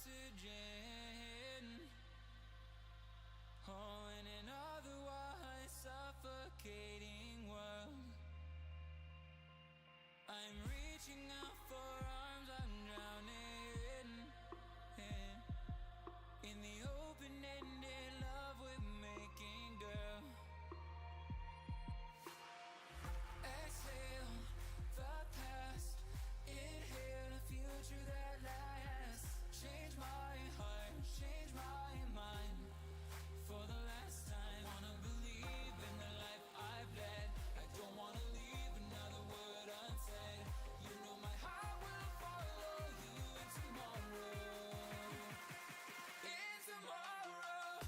oxygen. Oh, in an otherwise suffocating world, I'm reaching out for arms, I'm drowning in the open-ended love we're making, girl. Exhale the past, inhale a future that lasts. Change my heart, change my mind. For the last time, wanna believe in the life I've led. I don't wanna leave another word unsaid. You know my heart will follow you in tomorrow. In tomorrow.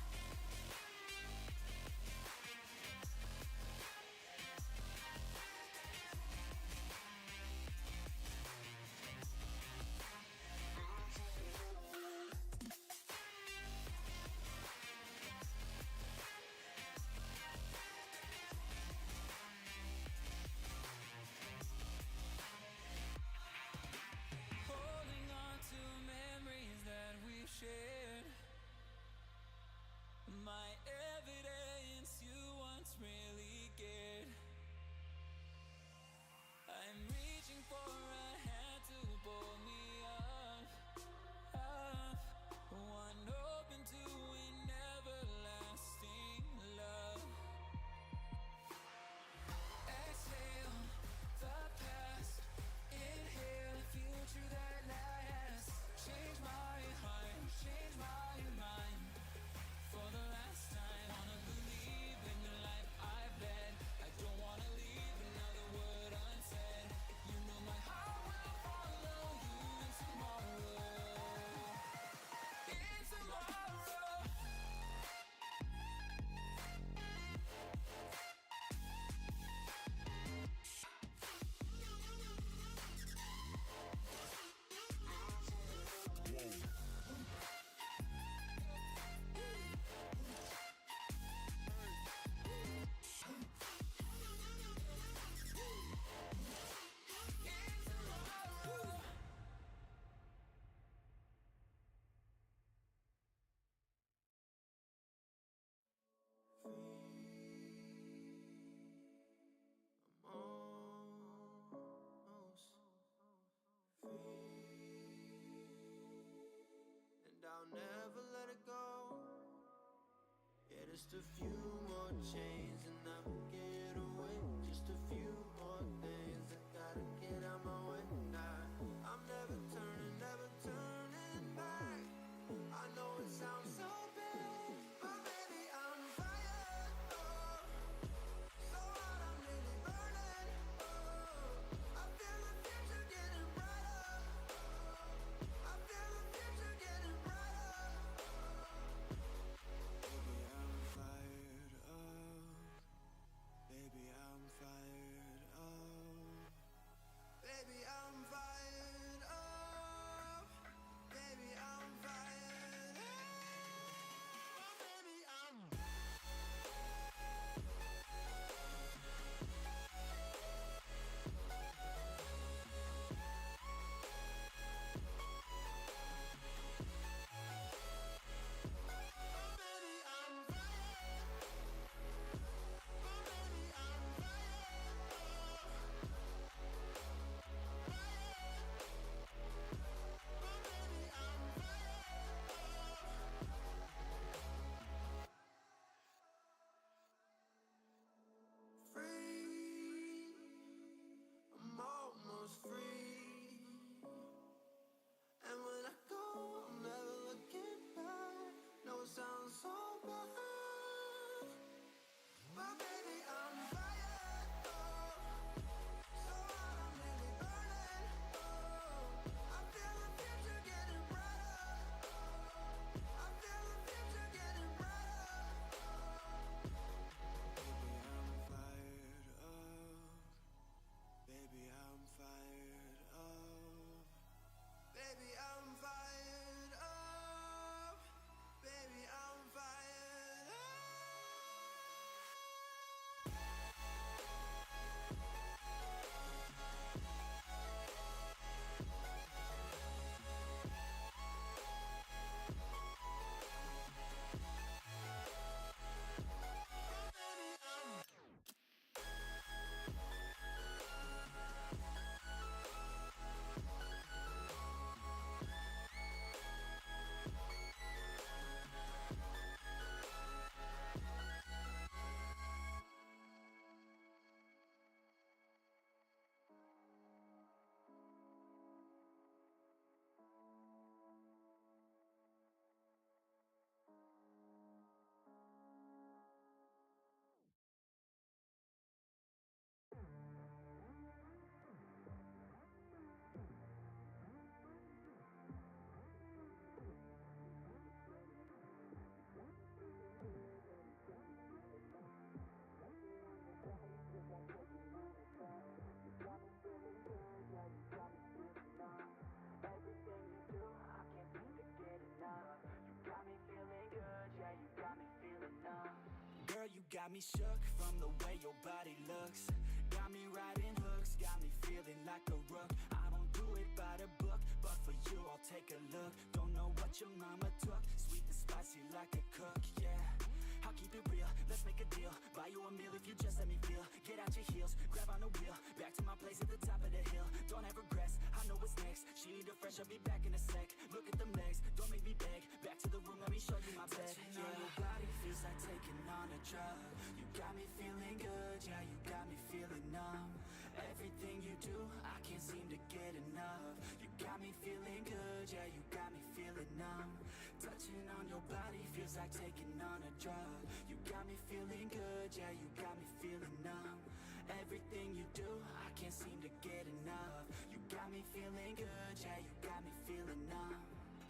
Holding on to memories that we've shared. My evidence you once really cared. I'm reaching for a hand to pull me up, up. One open to an everlasting love. Exhale the past, inhale a future that lasts. Change my heart, change my mind. For the last time, wanna believe in the life I've led. I don't wanna leave another word unsaid. You know my heart will follow you in tomorrow. In tomorrow. I'll never let it go. Yeah, just a few more chains and I will get away. Just a few more things I gotta get out my way. Nah, I'm never turning back. I know it sounds so bad, but baby, I'm fired. Oh, so hot, I'm really burning. Oh, I feel the future getting brighter. I feel the future getting brighter. Baby, I'm fired up. Baby, I'm fired up. Baby, I'm fired up. Baby, I'm fired up. Baby, I'm baby, I'm fired. Baby, I'm free. I'm almost free. And when I go, I'm never looking back. No, it sounds so bad, but baby, I'm fired. Oh, so hot, I'm really burning. Oh, I feel the future getting brighter. Oh, I feel the future getting brighter. Baby, I'm fired up. Baby, I'm fired up. Baby, I'm fired up. got me shook from the way your body looks. Got me riding hooks, got me feeling like a rook. I don't do it by the book, but for you I'll take a look. Don't know what your mama took, sweet and spicy like a cook, yeah. I'll keep it real, let's make a deal. Buy you a meal if you just let me feel. Get out your heels, grab on the wheel. Back to my place at the top of the hill. Don't have regrets, I know what's next. She need a fresh, I'll be back in a sec. Look at them legs, don't make me beg. Back to the room, let me show you my bed. Touching on your body feels like taking on a drug. You got me feeling good, yeah, you got me feeling numb. Everything you do, I can't seem to get enough. You got me feeling good, yeah, you got me feeling numb. Touching on your body feels like taking on a drug. You got me feeling good, yeah, you got me feeling numb. Everything you do, I can't seem to get enough. You got me feeling good, yeah, you got me feeling numb.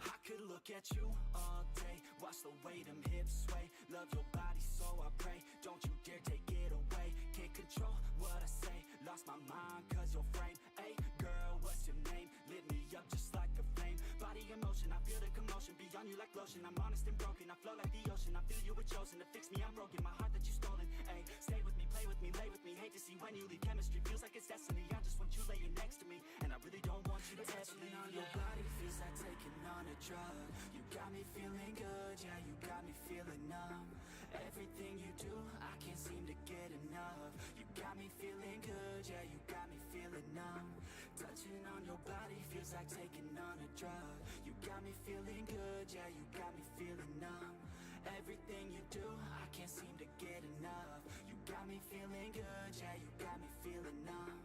I could look at you all day, watch the way them hips sway. Love your body so I pray, don't you dare take it away. Can't control what I say, lost my mind cause your frame. Hey girl, what's your name? Lit me up just like a flame. Body in motion, I feel the commotion. Beyond you like lotion, I'm honest and broken. I flow like the ocean, I feel you were chosen to fix me, I'm broken. My heart that you stolen, hey. Stay with me, play with me, lay with me. Hate to see when you leave, chemistry feels like it's destiny. I just want you laying next to me, and I really don't want you to ever leave. On your body feels like taking on a drug. You got me feeling good, yeah, you got me feeling numb. Everything you do, I can't seem to get enough. You got me feeling good, yeah, you got me feeling numb. Touching on your body feels like taking on a drug. You got me feeling good, yeah, you got me feeling numb. Everything you do, I can't seem to get enough. You got me feeling good, yeah, you got me feeling numb.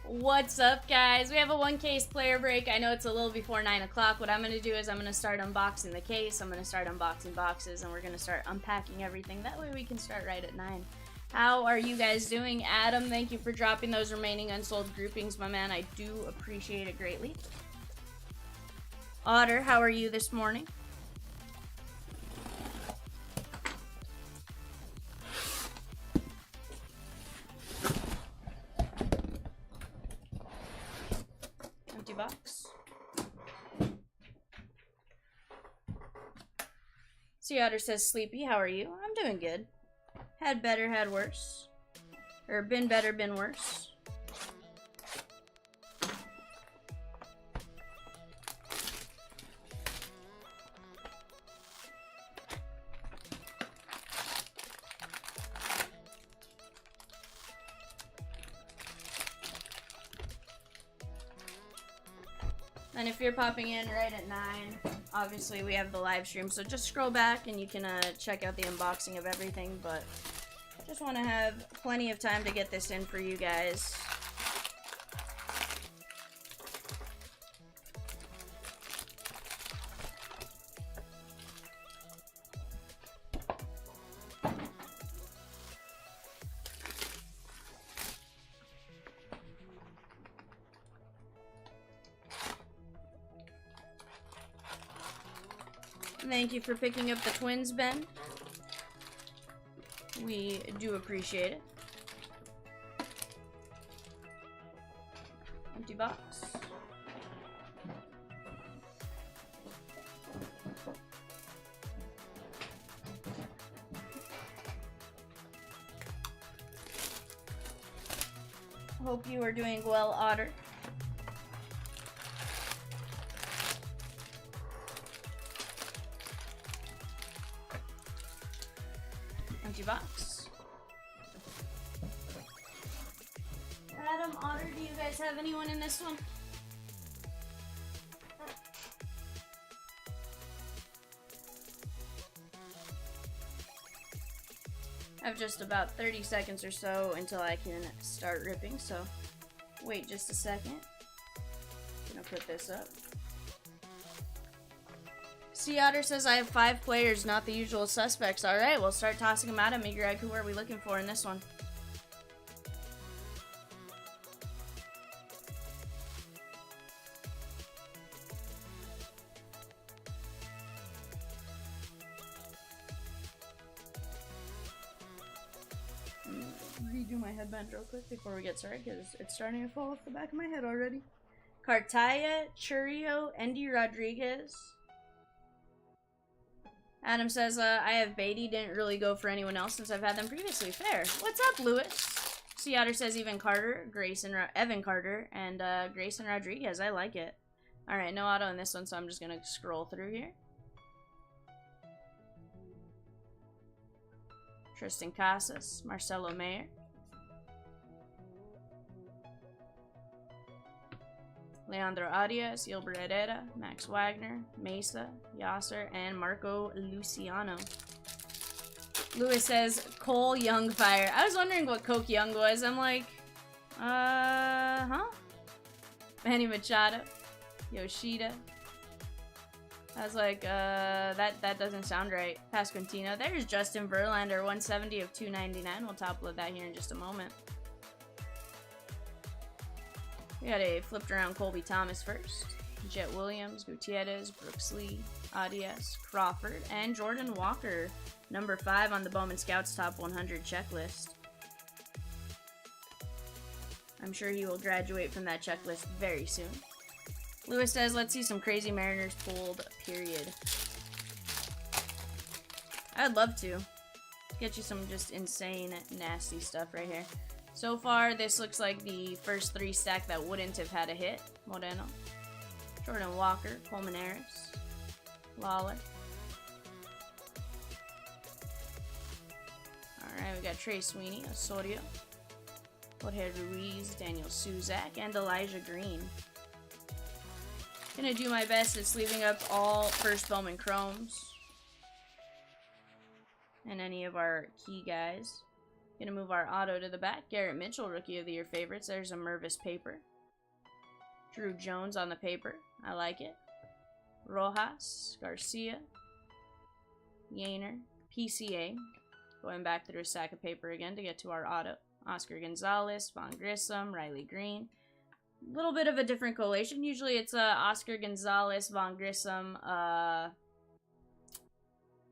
What's up, guys? We have a one case player break. I know it's a little before 9 o'clock. What I'm going to do is I'm going to start unboxing the case. I'm going to start unboxing boxes, and we're going to start unpacking everything. That way we can start right at 9. How are you guys doing? Adam, thank you for dropping those remaining unsold groupings, my man. I do appreciate it greatly. Otter, how are you this morning? Empty box. Sea Otter says, Sleepy, how are you? I'm doing good. Had better, had worse. Or been better, been worse. And if you're popping in right at 9, obviously we have the live stream, so just scroll back and you can check out the unboxing of everything, but just want to have plenty of time to get this in for you guys. Thank you for picking up the twins, Ben. We do appreciate it. Empty box. Hope you are doing well, Otter. Empty box. Adam, Otter, do you guys have anyone in this one? I have just about 30 seconds or so until I can start ripping, so wait just a second. I'm gonna put this up. Sea Otter says, I have 5 players, not the usual suspects. Alright, we'll start tossing them out at me, Greg. Who are we looking for in this one? Redo my headband real quick before we get started, because it's starting to fall off the back of my head already. Cartaya, Churio, Andy Rodriguez. Adam says, I have Beatty, didn't really go for anyone else since I've had them previously. Fair. What's up, Lewis? Sea Otter says Evan Carter, Evan Carter, and Grayson Rodriguez. I like it. Alright, no auto in this one, so I'm just gonna scroll through here. Tristan Casas, Marcelo Mayer. Leandro Arias, Gilbert Herrera, Max Wagner, Mesa, Yasser, and Marco Luciano. Lewis says, Cole Youngfire. I was wondering what Coke Young was. I'm like, huh? Manny Machado, Yoshida. I was like, that doesn't sound right. Pasquantino. There's Justin Verlander, 170 of 299. We'll top load that here in just a moment. We got a flipped around Colby Thomas first. Jet Williams, Gutierrez, Brooks Lee, Arias, Crawford, and Jordan Walker, number 5 on the Bowman Scouts Top 100 checklist. I'm sure he will graduate from that checklist very soon. Lewis says, let's see some crazy Mariners pulled, period. I'd love to. Get you some just insane, nasty stuff right here. So far, this looks like the first 3 stack that wouldn't have had a hit. Moreno, Jordan Walker, Colmenares, Lawler. Alright, we got Trey Sweeney, Osorio, Jorge Ruiz, Daniel Suzak, and Elijah Green. Gonna do my best at sleeving up all first Bowman Chromes and any of our key guys. Gonna move our auto to the back. Garrett Mitchell, Rookie of the Year favorites. There's a Mervis paper. Drew Jones on the paper. I like it. Rojas, Garcia, Yainer, PCA. Going back through a stack of paper again to get to our auto. Oscar Gonzalez, Von Grissom, Riley Green. A little bit of a different collation. Usually it's Oscar Gonzalez, Von Grissom,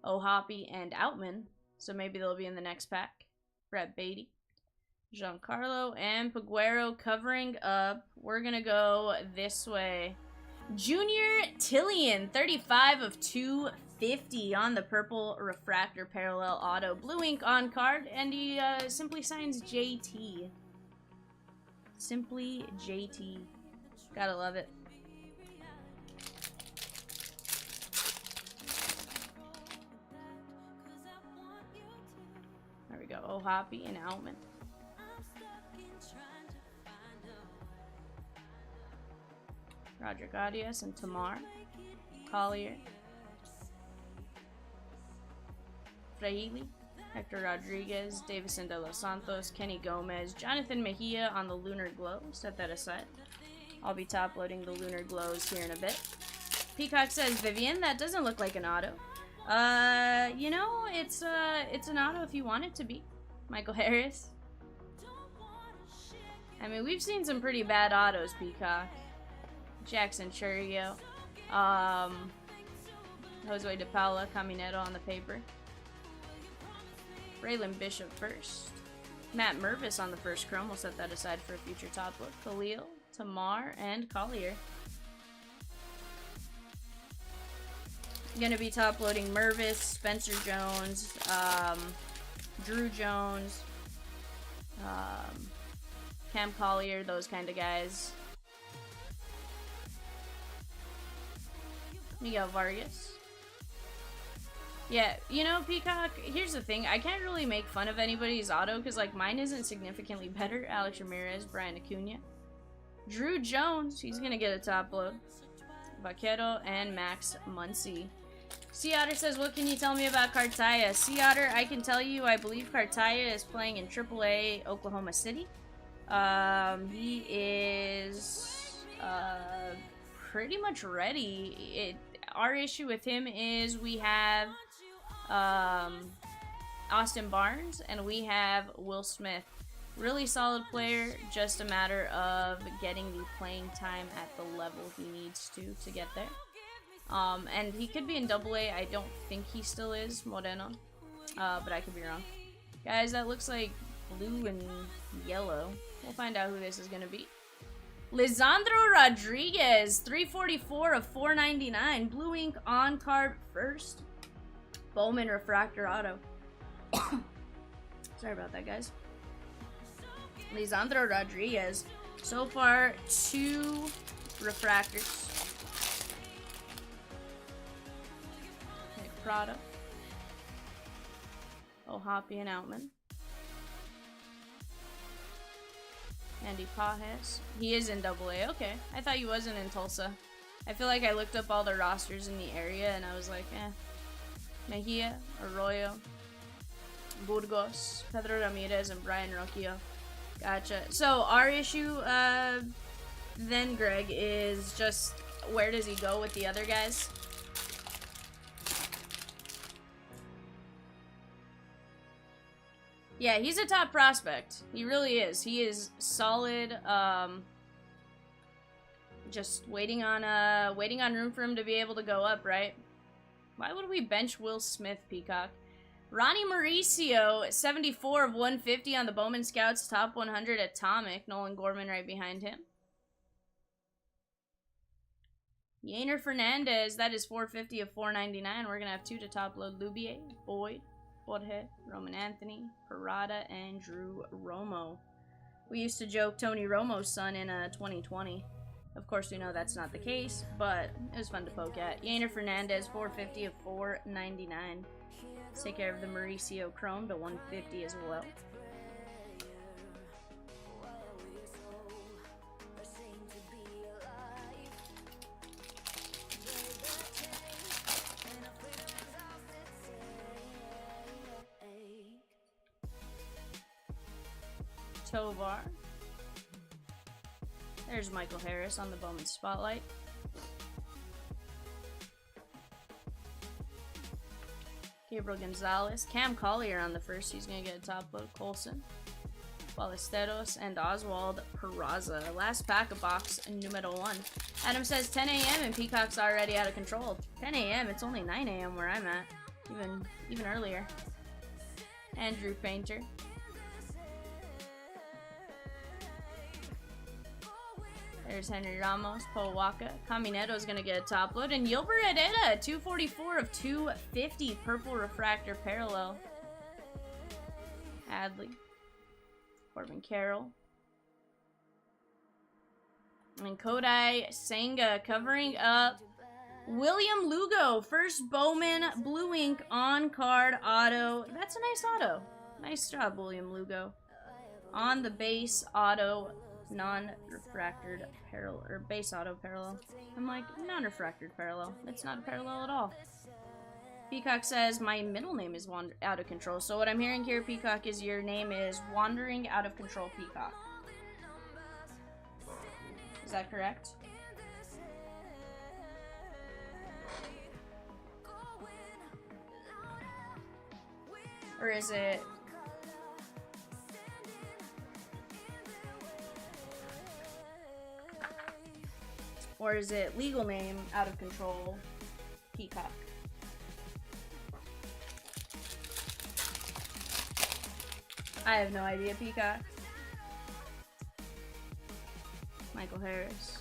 O'Hoppe, and Outman. So maybe they'll be in the next pack. Brett Beatty, Giancarlo, and Paguero covering up. We're going to go this way. Junior Tillian, 35 of 250 on the purple refractor parallel auto. Blue ink on card, and he simply signs JT. Simply JT. Gotta love it. There we go. O'Hoppe and Outman. Roderick Arias and Tamar. Collier. Fraile. Hector Rodriguez. Davison de los Santos. Kenny Gomez. Jonathan Mejia on the Lunar Glow. Set that aside. I'll be top loading the Lunar Glows here in a bit. Peacock says, Vivian, that doesn't look like an auto. You know, it's an auto if you want it to be. Michael Harris. I mean, we've seen some pretty bad autos, Peacock. Jackson Churio. Josue De Paula, Caminero on the paper. Braylon Bishop first. Matt Mervis on the first chrome. We'll set that aside for a future top look. Khalil, Tamar, and Collier. Gonna be top loading Mervis, Spencer Jones, Drew Jones, Cam Collier, those kind of guys. Miguel Vargas. Yeah, you know, Peacock, here's the thing. I can't really make fun of anybody's auto because, like, mine isn't significantly better. Alex Ramirez, Brian Acuna. Drew Jones, he's going to get a top load. Vaquero and Max Muncy. Sea Otter says, what can you tell me about Cartaya? Sea Otter, I can tell you, I believe Cartaya is playing in AAA Oklahoma City. He is pretty much ready. Our issue with him is we have Austin Barnes and we have Will Smith. Really solid player, just a matter of getting the playing time at the level he needs to get there. And he could be in AA. I don't think he still is, Moreno, but I could be wrong. Guys, that looks like blue and yellow. We'll find out who this is going to be. Lisandro Rodriguez, 344 of 499. Blue ink on card first. Bowman refractor auto. Sorry about that, guys. Lisandro Rodriguez. So far, 2 refractors. Nick Prado. O'Hoppe and Outman. Andy Pajes. He is in AA. Okay. I thought he wasn't in Tulsa. I feel like I looked up all the rosters in the area and I was like, eh. Mejia, Arroyo, Burgos, Pedro Ramirez, and Brian Rocchio. Gotcha. So our issue then, Greg, is just where does he go with the other guys? Yeah, he's a top prospect. He really is. He is solid. Just waiting on room for him to be able to go up, right? Why would we bench Will Smith, Peacock? Ronnie Mauricio, 74 of 150 on the Bowman Scouts top 100 Atomic. Nolan Gorman right behind him. Yainer Fernandez, that is 450 of 499. We're going to have 2 to top load. Lubier, Boyd, Jorge, Roman Anthony, Parada, and Drew Romo. We used to joke Tony Romo's son in 2020. Of course, we know that's not the case, but it was fun to poke at. Yainer Fernandez, 450 of 499. Let's take care of the Mauricio Chrome to 150 as well. Tovar. There's Michael Harris on the Bowman Spotlight. Gabriel Gonzalez. Cam Collier on the first. He's going to get a top load. Colson. Ballesteros and Oswald Peraza. Last pack of box numero 1. Adam says 10 a.m. and Peacock's already out of control. 10 a.m. It's only 9 a.m. where I'm at. Even earlier. Andrew Painter. There's Henry Ramos, Paul Waka. Camineto's going to get a top load. And Yilber Herrera, 244 of 250. Purple refractor parallel. Hadley. Corbin Carroll. And Kodai Senga covering up William Lugo. First Bowman Blue Ink on card auto. That's a nice auto. Nice job, William Lugo. On the base auto. Non-refractored parallel, or base auto parallel. I'm like, non-refractored parallel. It's not a parallel at all. Peacock says, my middle name is Out of Control. So what I'm hearing here, Peacock, is your name is Wandering Out of Control Peacock. Is that correct? Or is it... Or is it legal name, Out of Control, Peacock? I have no idea, Peacock. Michael Harris.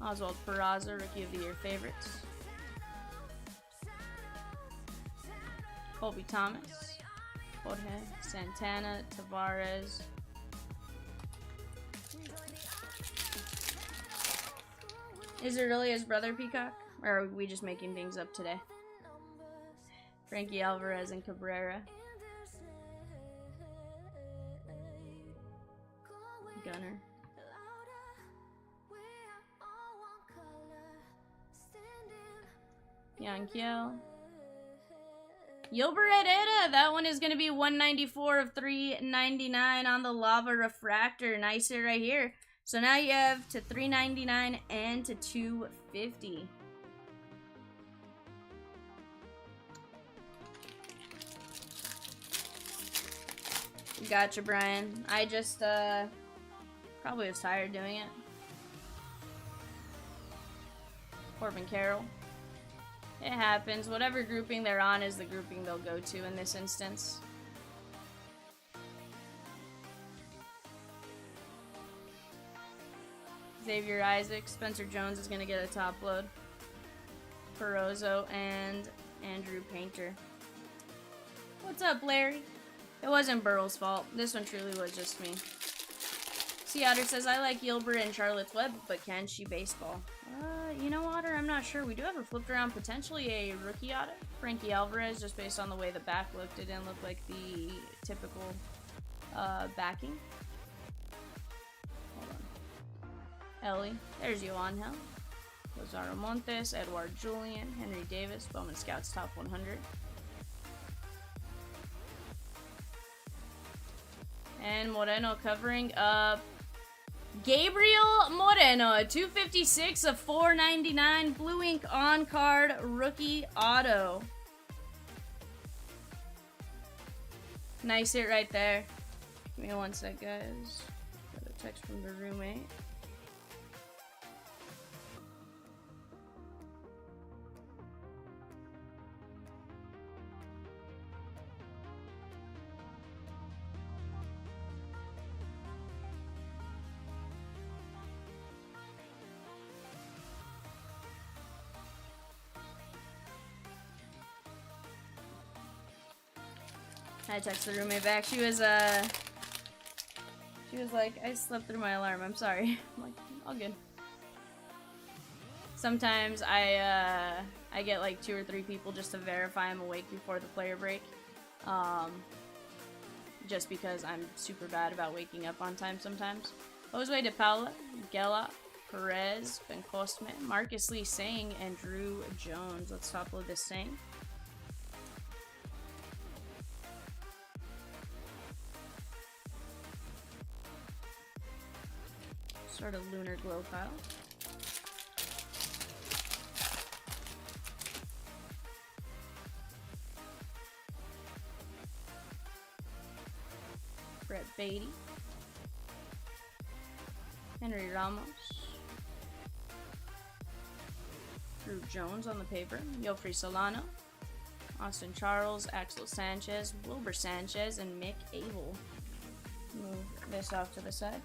Oswald Peraza, Rookie of the Year favorites. Colby Thomas. Jorge Santana, Tavares. Is it really his brother, Peacock? Or are we just making things up today? Frankie Alvarez and Cabrera. Gunner. Yankiel. Yilber Herrera. That one is going to be 194 of 399 on the Lava Refractor. Nice hit right here. So now you have to 399 and to 250. Gotcha, Brian. I just probably was tired doing it. Corbin Carroll. It happens. Whatever grouping they're on is the grouping they'll go to in this instance. Xavier Isaac. Spencer Jones is going to get a top load. Perozzo and Andrew Painter. What's up, Larry? It wasn't Burrell's fault. This one truly was just me. Sea Otter says, I like Yilber and Charlotte's Web, but can she baseball? You know, Otter, I'm not sure. We do have her flipped around, potentially a rookie Otter. Frankie Alvarez, just based on the way the back looked. It didn't look like the typical backing. Hold on. Ellie. There's Yohan Hill. Lazaro Montes, Edward Julian, Henry Davis, Bowman Scouts Top 100. And Moreno covering up Gabriel Moreno, 256 of 499, Blue Ink on card rookie auto. Nice hit right there. Give me one sec, guys. Got a text from the roommate. I texted the roommate back. She was like, I slept through my alarm. I'm sorry. I'm like, all good. Sometimes I get like 2 or 3 people just to verify I'm awake before the player break. Just because I'm super bad about waking up on time sometimes. Josue De Paula, Gela, Perez, Ben Costman, Marcus Lee Singh, and Drew Jones. Let's top load this Singh. Sort of lunar glow file. Brett Beatty. Henry Ramos. Drew Jones on the paper. Yofri Solano. Austin Charles, Axel Sanchez, Wilbur Sanchez, and Mick Abel. Move this off to the side.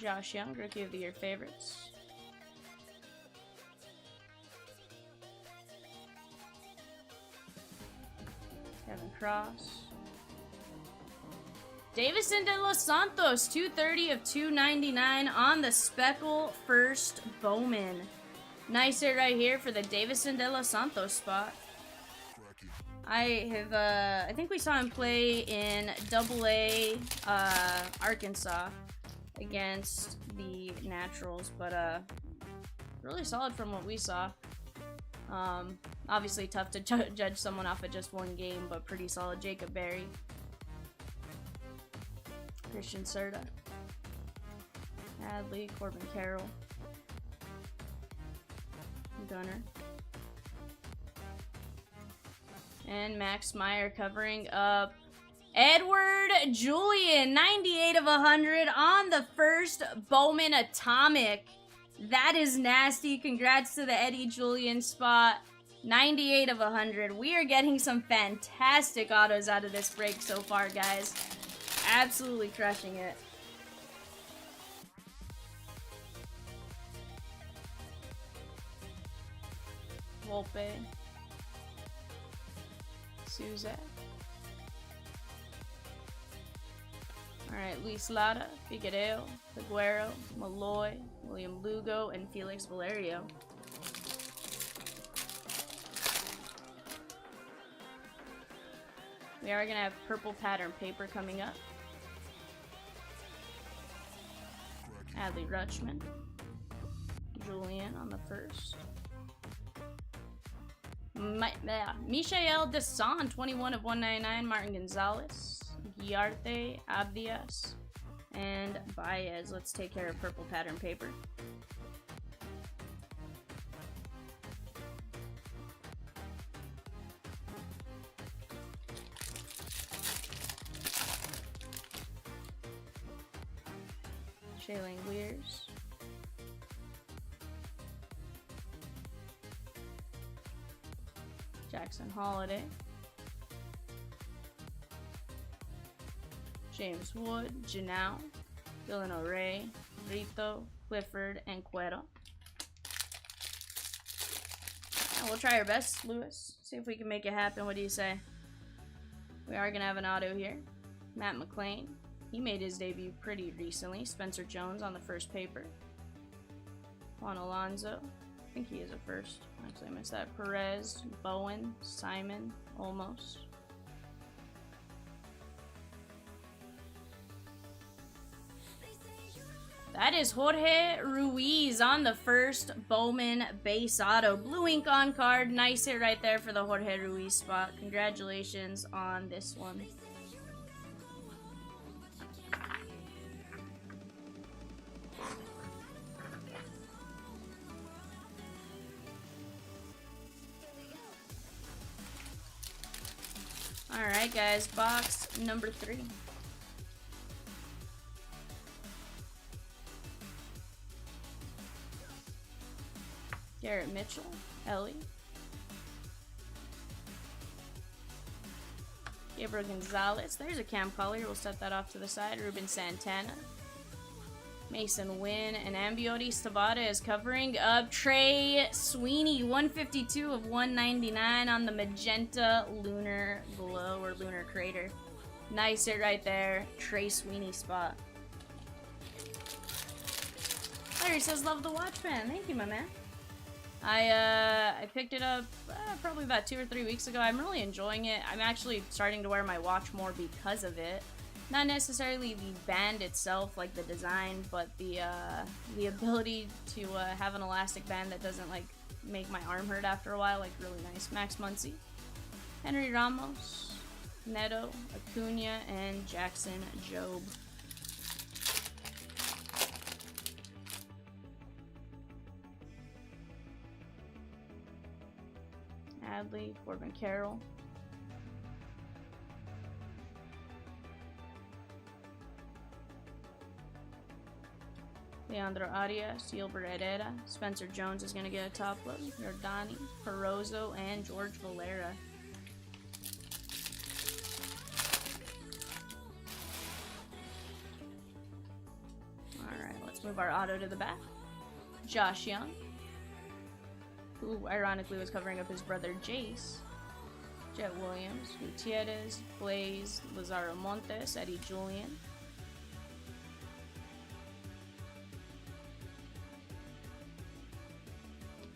Josh Young, Rookie of the Year favorites. Kevin Cross. Davison de los Santos, 230 of 299 on the Speckle first Bowman. Nice hit right here for the Davison de los Santos spot. I think we saw him play in AA Arkansas against the Naturals, but really solid from what we saw. Obviously tough to judge someone off of just one game, but pretty solid. Jacob Berry, Christian Serta, Hadley, Corbin Carroll, Gunner, and Max Meyer covering up Edward Julian, 98 of 100 on the first Bowman Atomic. That is nasty. Congrats to the Eddie Julian spot. 98 of 100. We are getting some fantastic autos out of this break so far, guys. Absolutely crushing it. Volpe. Suzette. Alright, Luis Lara, Figueiredo, Figueroa, Malloy, William Lugo, and Felix Valerio. We are going to have purple pattern paper coming up. Adley Rutschman. Julian on the first. Michael Desan, 21 of 199. Martin Gonzalez. Guiarte, Abdias, and Baez. Let's take care of purple pattern paper. Shailene Wears. Jackson Holiday. James Wood, Janau, Dylan O'Ray, Rito, Clifford, and Cuero. And we'll try our best, Lewis. See if we can make it happen. What do you say? We are going to have an auto here. Matt McClain. He made his debut pretty recently. Spencer Jones on the first paper. Juan Alonso. I think he is a first. Actually, I missed that. Perez, Bowen, Simon, Olmos. That is Jorge Ruiz on the first Bowman base auto. Blue ink on card. Nice hit right there for the Jorge Ruiz spot. Congratulations on this one. Alright guys, box number 3. Garrett Mitchell, Ellie. Gabriel Gonzalez. There's a Cam Collier. We'll set that off to the side. Ruben Santana. Mason Wynn. And Ambiotis Tabata is covering up Trey Sweeney. 152 of 199 on the magenta lunar glow or lunar crater. Nice hit right there. Trey Sweeney spot. Larry says, love the watch, man. Thank you, my man. I picked it up probably about 2 or 3 weeks ago. I'm really enjoying it. I'm actually starting to wear my watch more because of it. Not necessarily the band itself, like the design, but the ability to have an elastic band that doesn't like make my arm hurt after a while, like really nice. Max Muncy, Henry Ramos, Neto, Acuna, and Jackson Jobe. Adley, Corbin Carroll. Leandro Arias, Gilbert Herrera, Spencer Jones is going to get a top load, Jordani, Perozzo, and George Valera. Alright, let's move our auto to the back. Josh Young, who ironically was covering up his brother Jace. Jet Williams, Gutierrez, Blaze, Lazaro Montes, Eddie Julian.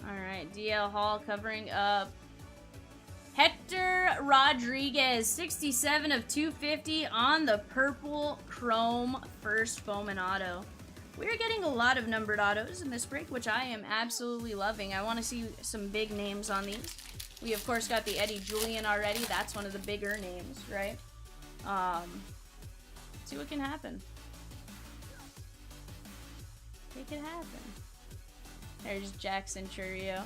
Alright, DL Hall covering up Hector Rodriguez, 67 of 250 on the purple chrome first Bowman auto. We're getting a lot of numbered autos in this break, which I am absolutely loving. I want to see some big names on these. We, of course, got the Eddie Julian already. That's one of the bigger names, right? See what can happen. Make it happen. There's Jackson Churio.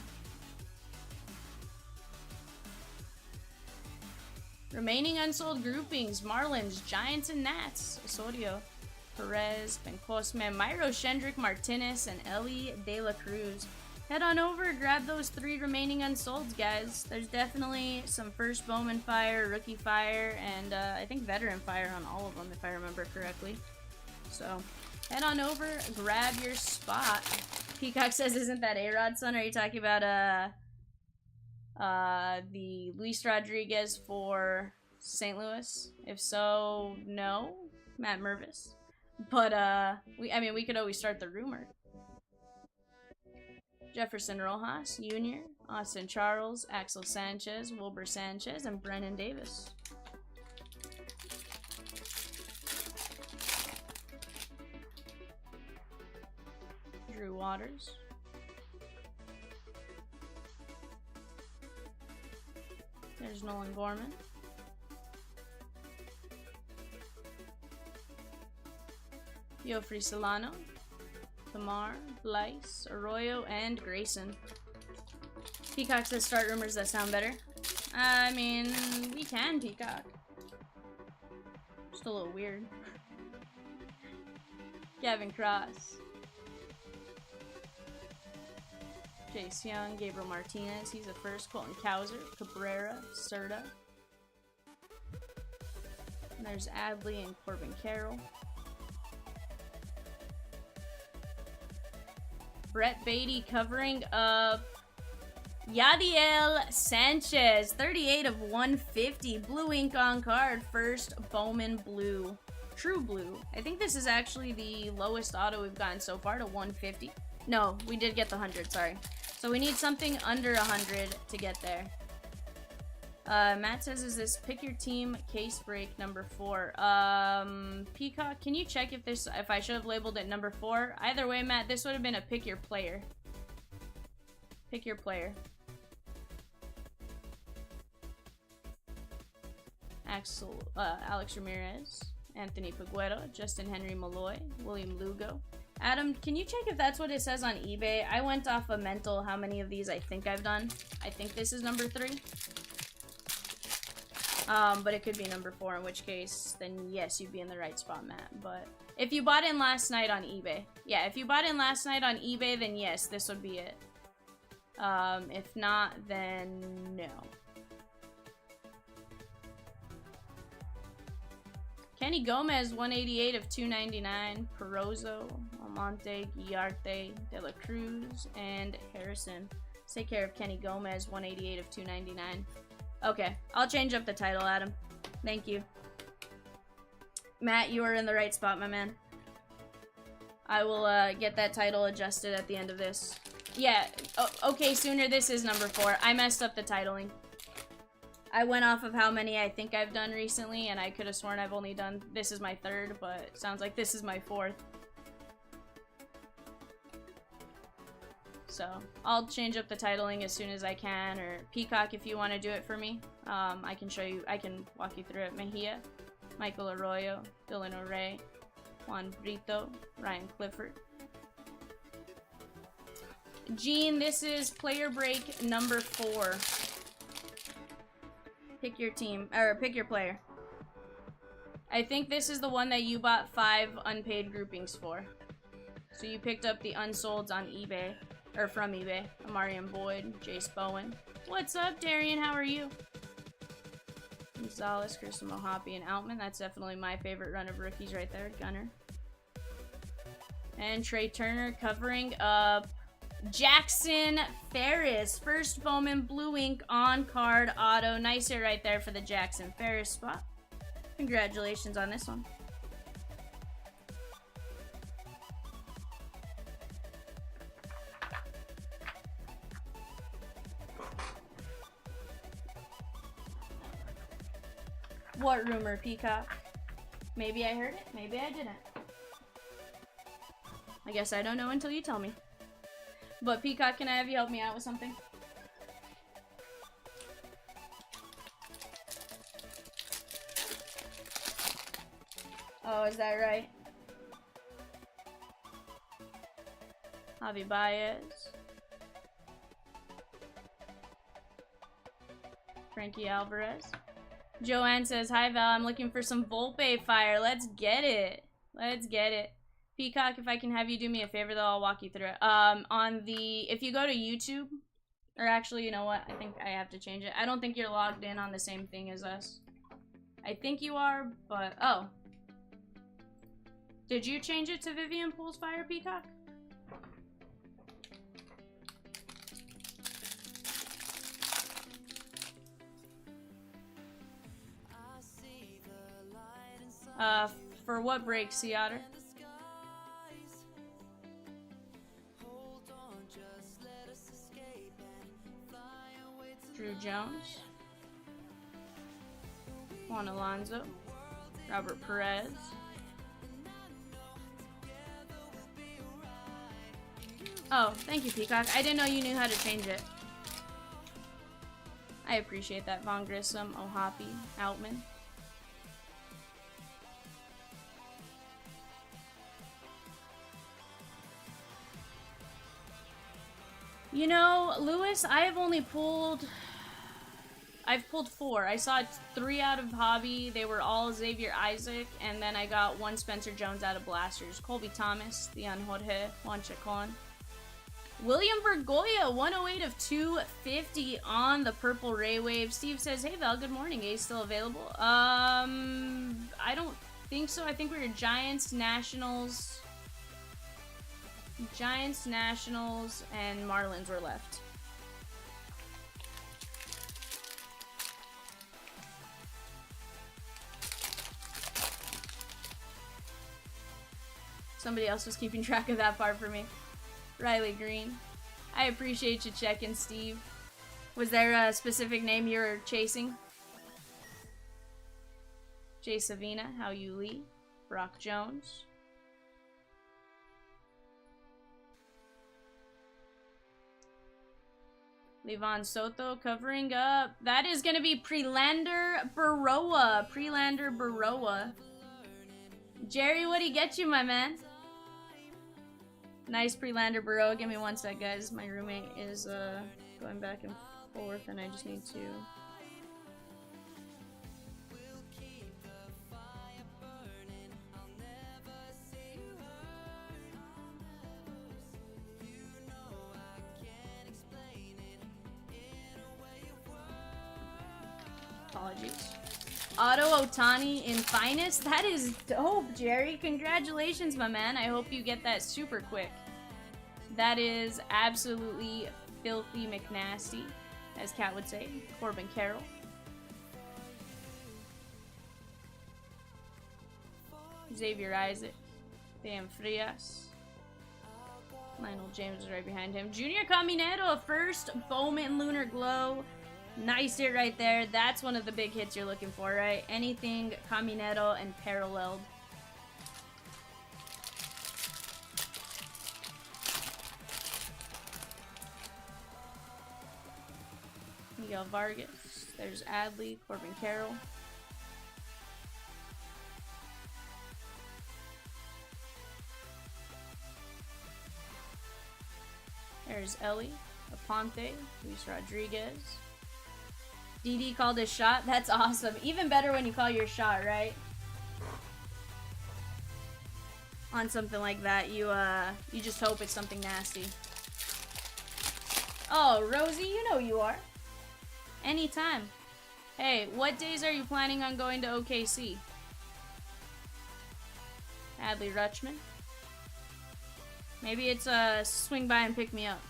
Remaining unsold groupings: Marlins, Giants, and Nats. Osorio, Perez, Bencosme, Myro, Shendrick, Martinez, and Ellie De La Cruz. Head on over, grab those 3 remaining unsolds, guys. There's definitely some first Bowman fire, rookie fire, and I think veteran fire on all of them, if I remember correctly. So, head on over, grab your spot. Peacock says, isn't that A-Rod's son? Are you talking about the Luis Rodriguez for St. Louis? If so, no. Matt Mervis. But, we could always start the rumor. Jefferson Rojas, Jr., Austin Charles, Axel Sanchez, Wilbur Sanchez, and Brennan Davis. Drew Waters. There's Nolan Gorman. Yofri Solano. Kamar, Blyce, Arroyo, and Grayson. Peacock says start rumors that sound better. I mean, we can, Peacock. Just a little weird. Gavin Cross. Jace Young, Gabriel Martinez, he's the first. Colton Cowser, Cabrera, Serta. And there's Adley and Corbin Carroll. Brett Beatty covering up Yadiel Sanchez, 38 of 150. Blue ink on card, first Bowman blue. True blue. I think this is actually the lowest auto we've gotten so far, to 150. No, we did get the 100, sorry. So we need something under 100 to get there. Matt says, is this pick your team case break number 4? Peacock, can you check if I should have labeled it number 4? Either way, Matt, this would have been a pick your player. Pick your player. Alex Ramirez, Anthony Paguero, Justin Henry Malloy, William Lugo. Adam, can you check if that's what it says on eBay? I went off a mental how many of these I think I've done. I think this is number 3. But it could be number 4, in which case, then yes, you'd be in the right spot, Matt. But if you bought in last night on eBay, yeah, if you bought in last night on eBay, then yes, this would be it. If not, then no. Kenny Gomez, 188 of 299. Perozzo, Almonte, Guillarte, De La Cruz, and Harrison. Let's take care of Kenny Gomez, 188 of 299. Okay, I'll change up the title, Adam. Thank you. Matt, you are in the right spot, my man. I will get that title adjusted at the end of this. Yeah, okay, Sooner, this is number 4. I messed up the titling. I went off of how many I think I've done recently, and I could have sworn I've only done... This is my 3rd, but it sounds like this is my 4th. So, I'll change up the titling as soon as I can, or Peacock, if you want to do it for me. I can show you, I can walk you through it. Mejia, Michael Arroyo, Dylan O'Ray, Juan Brito, Ryan Clifford. Gene, this is player break number 4. Pick your team, or pick your player. I think this is the one that you bought 5 unpaid groupings for. So you picked up the unsolds on eBay, or from eBay. Amarian Boyd, Jace Bowen. What's up, Darian? How are you? Gonzalez, Chris Mohapi, and Outman. That's definitely my favorite run of rookies right there. Gunner. And Trey Turner covering up Jackson Ferris. First Bowman Blue Ink on card auto. Nice hit right there for the Jackson Ferris spot. Congratulations on this one. What rumor, Peacock? Maybe I heard it, maybe I didn't. I guess I don't know until you tell me. But Peacock, can I have you help me out with something? Oh, is that right? Javi Baez. Frankie Alvarez. Joanne says, hi Val, I'm looking for some Volpe fire. Let's get it. Let's get it. Peacock, if I can have you do me a favor though, I'll walk you through it. If you go to YouTube, or actually, you know what? I think I have to change it. I don't think you're logged in on the same thing as us. I think you are, but, oh. Did you change it to Vivian Pulls Fire, Peacock? For what break, Sea Otter? Drew Jones. Juan Alonso. Robert Perez. Oh, thank you, Peacock. I didn't know you knew how to change it. I appreciate that. Von Grissom, Ohapi, Outman. You know, Lewis, I've pulled 4. I saw 3 out of Hobby. They were all Xavier Isaac, and then I got 1 Spencer Jones out of Blasters. Colby Thomas, Theon Jorge, Juan Chacon. William Bergoya, 108 of 250 on the Purple Ray Wave. Steve says, hey Val, good morning. A's still available? I don't think so. I think we were Giants, Nationals, and Marlins were left. Somebody else was keeping track of that part for me. Riley Green. I appreciate you checking, Steve. Was there a specific name you were chasing? Jay Savina, How You Lee, Brock Jones. Levon Soto covering up. That is going to be Prelander Baroa. Prelander Baroa. Jerry, what'd he get you, my man? Nice Prelander Baroa. Give me one sec, guys. My roommate is going back and forth, and I just need to... Apologies. Otto Otani in Finest? That is dope, Jerry. Congratulations, my man. I hope you get that super quick. That is absolutely filthy McNasty, as Kat would say. Corbin Carroll. Xavier Isaac. Bam Frias. Lionel James is right behind him. Junior Caminero, first Bowman Lunar Glow. Nice hit right there. That's one of the big hits you're looking for, right? Anything Caminero and paralleled. Miguel Vargas. There's Adley, Corbin Carroll. There's Ellie, Aponte, Luis Rodriguez. DD called his shot. That's awesome. Even better when you call your shot, right? On something like that, you just hope it's something nasty. Oh, Rosie, you know you are. Anytime. Hey, what days are you planning on going to OKC? Adley Rutschman. Maybe it's swing by and pick me up.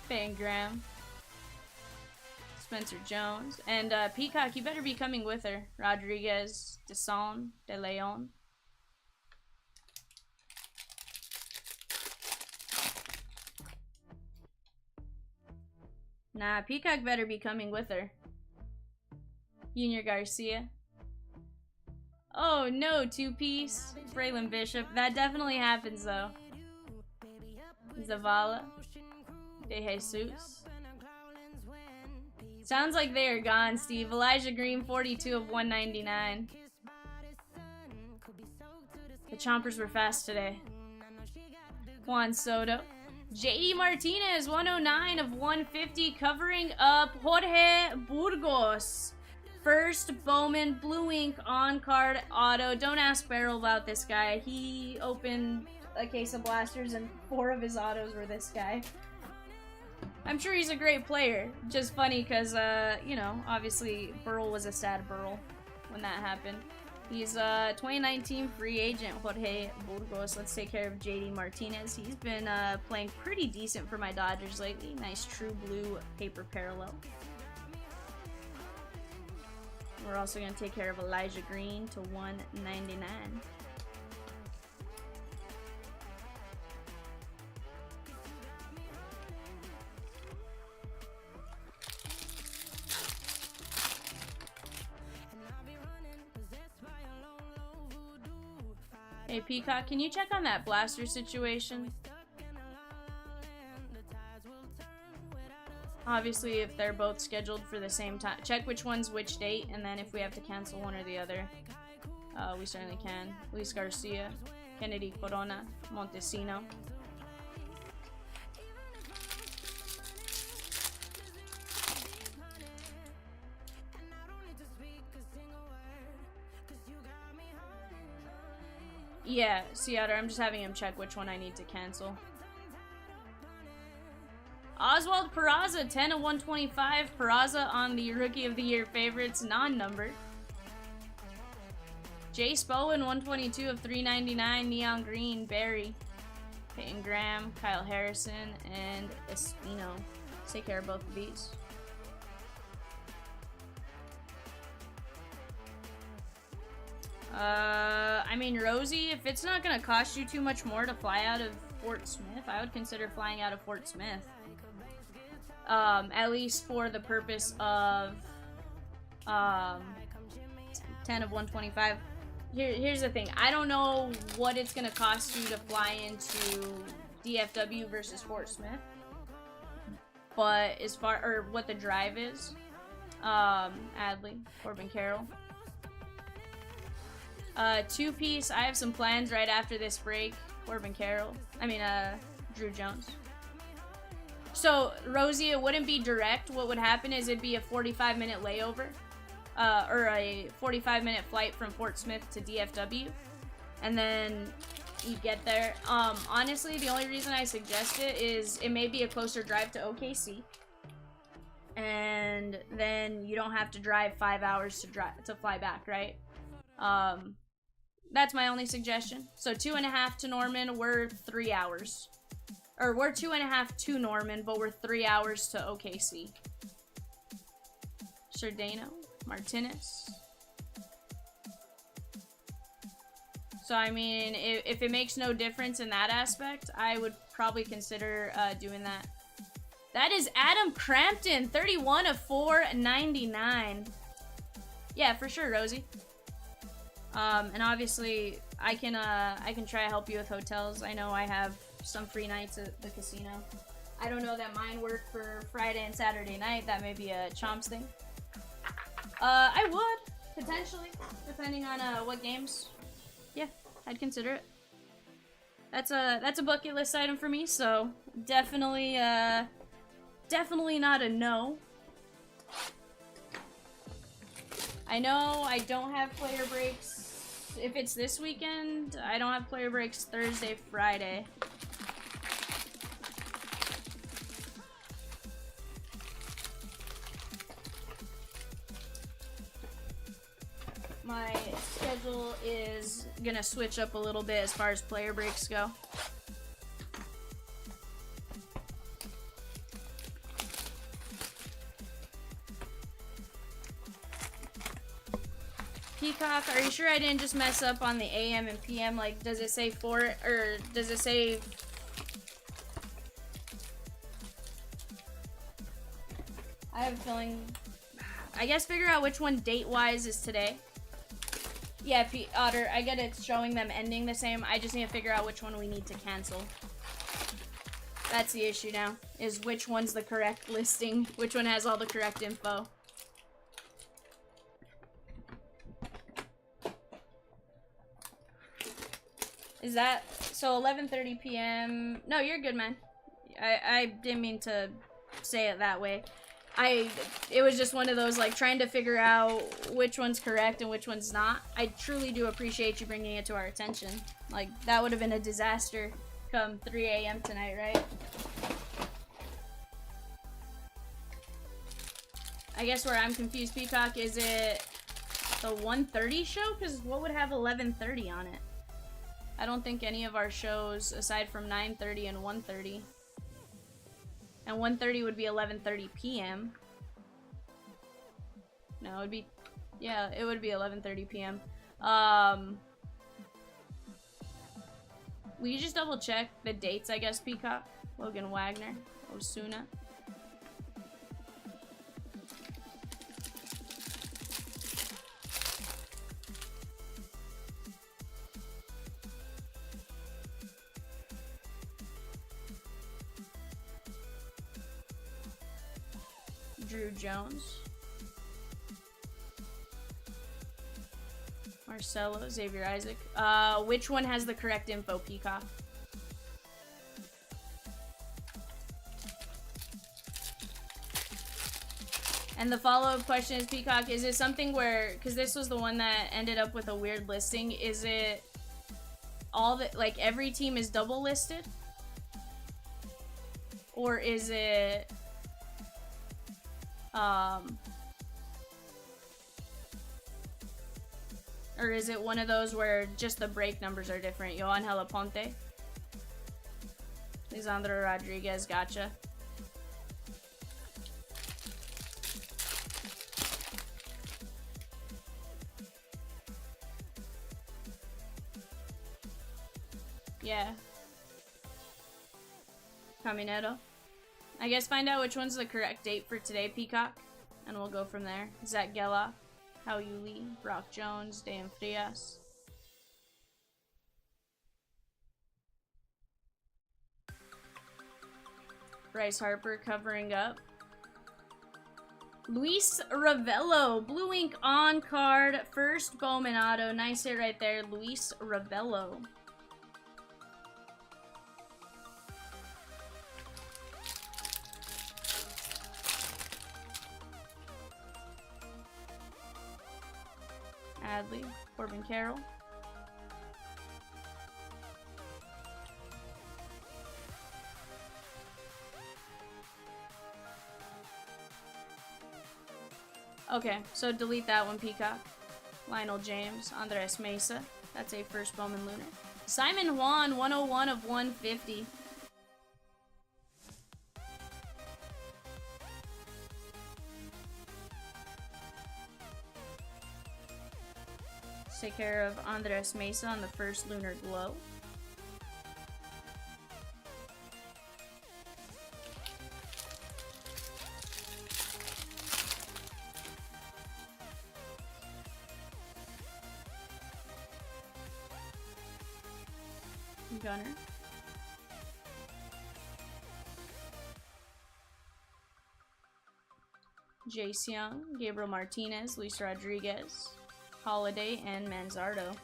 Van Graham. Spencer Jones. And Peacock, you better be coming with her. Rodriguez, Desaun, De Leon. Nah, Peacock better be coming with her. Junior Garcia. Oh no, two-piece. Braylon Bishop. That definitely happens though. Zavala. De Jesus. Sounds like they are gone, Steve. Elijah Green, 42 of 199. The Chompers were fast today. Juan Soto. JD Martinez, 109 of 150, covering up Jorge Burgos. First Bowman Blue Ink on-card auto. Don't ask Beryl about this guy. He opened a case of blasters and 4 of his autos were this guy. I'm sure he's a great player. Just funny because, you know, obviously Burl was a sad Burl when that happened. He's a 2019 free agent, Jorge Burgos. Let's take care of JD Martinez. He's been playing pretty decent for my Dodgers lately. Nice true blue paper parallel. We're also going to take care of Elijah Green to 199. Hey Peacock, can you check on that blaster situation? Obviously, if they're both scheduled for the same time, check which one's which date, and then if we have to cancel one or the other, we certainly can. Luis Garcia, Kennedy Corona, Montesino. Yeah, Seattle, I'm just having him check which one I need to cancel. Oswald Peraza, 10 of 125. Peraza on the Rookie of the Year favorites, non-numbered. Jace Bowen, 122 of 399. Neon Green, Barry. Peyton Graham, Kyle Harrison, and Espino. Let's take care of both of these. I mean, Rosie, if it's not gonna cost you too much more to fly out of Fort Smith, I would consider flying out of Fort Smith. At least for the purpose of 10 of 125. Here's the thing. I don't know what it's gonna cost you to fly into DFW versus Fort Smith, but as far or what the drive is, Adley, Corbin Carroll. Two-piece, I have some plans right after this break. Corbin Carroll. Drew Jones. So, Rosie, it wouldn't be direct. What would happen is it'd be a 45-minute layover. Or a 45-minute flight from Fort Smith to DFW. And then you get there. Honestly, the only reason I suggest it is it may be a closer drive to OKC. And then you don't have to drive 5 hours to fly back, right? That's my only suggestion. So 2.5 to Norman, we're 3 hours. Or we're 2.5 to Norman, but we're 3 hours to OKC. Sardano, Martinez. So, I mean, if it makes no difference in that aspect, I would probably consider doing that. That is Adam Crampton, 31 of 499. Yeah, for sure, Rosie. And obviously, I can try to help you with hotels. I know I have some free nights at the casino. I don't know that mine work for Friday and Saturday night. That may be a Chomps thing. I would, potentially, depending on what games. Yeah, I'd consider it. That's a bucket list item for me, so definitely not a no. I know I don't have player breaks. If it's this weekend, I don't have player breaks Thursday, Friday. My schedule is gonna switch up a little bit as far as player breaks go. Peacock, are you sure I didn't just mess up on the AM and PM? Like, does it say 4, or does it say... I have a feeling... I guess figure out which one date-wise is today. Yeah, Otter, I get it's showing them ending the same. I just need to figure out which one we need to cancel. That's the issue now, is which one's the correct listing, which one has all the correct info. Is that, so 11:30 p.m. No, you're good, man. I didn't mean to say it that way. It was just one of those, like, trying to figure out which one's correct and which one's not. I truly do appreciate you bringing it to our attention. Like, that would have been a disaster come 3 a.m. tonight, right? I guess where I'm confused, Peacock, is it the 1:30 show? Because what would have 11:30 on it? I don't think any of our shows, aside from 9:30 and 1:30. And 1:30 would be 11:30 p.m. No, it would be... Yeah, it would be 11:30 p.m. Will you just double check the dates, I guess, Peacock? Logan Wagner, Osuna. Drew Jones. Marcelo, Xavier Isaac. Which one has the correct info, Peacock? And the follow-up question is, Peacock, is it something where, because this was the one that ended up with a weird listing, is it all that, like, every team is double listed? Or is it... or is it one of those where just the break numbers are different? Johan Helaponte. Lisandro Rodriguez, gotcha. Yeah. Caminero. I guess find out which one's the correct date for today, Peacock, and we'll go from there. Zach Gela, Hao Yu Lee, Brock Jones, Dan Frias. Bryce Harper covering up. Luis Ravello, Blue Ink on card, first Bowman auto. Nice hit right there, Luis Ravello. Adley, Corbin Carroll. Okay, so delete that one, Peacock. Lionel James, Andres Mesa. That's a first Bowman Lunar. Simon Juan, 101 of 150. take care of Andres Mesa on the first Lunar Glow. Gunner. Jace Young, Gabriel Martinez, Luis Rodriguez, Holiday, and Manzardo.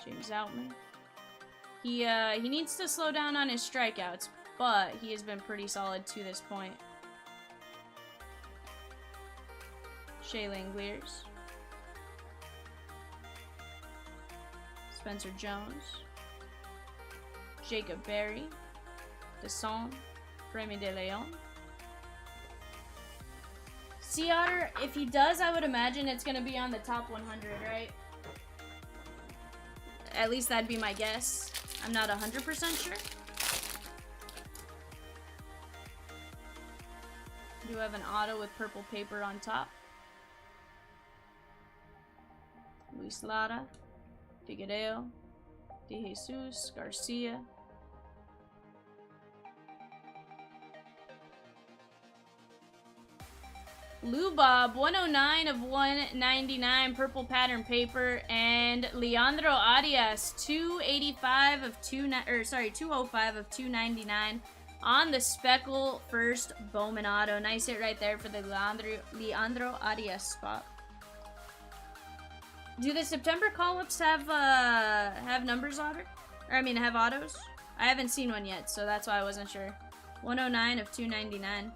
James Outman. He needs to slow down on his strikeouts, but he has been pretty solid to this point. Shea Langoliers. Spencer Jones, Jacob Berry, Deson, Remy De Leon. Sea Otter, if he does, I would imagine it's going to be on the top 100, right? At least that'd be my guess. I'm not 100% sure. Do have an auto with purple paper on top. Luis Lara. Figueiredo, De Jesus, Garcia. Lou Bob, 109 of 199, purple pattern paper, and Leandro Arias, 205 of 205 of 299 on the speckle first Bowman auto. Nice hit right there for the Leandro Arias spot. Do the September call-ups have numbers ordered? Or I mean, have autos? I haven't seen one yet, so that's why I wasn't sure. 109 of 299.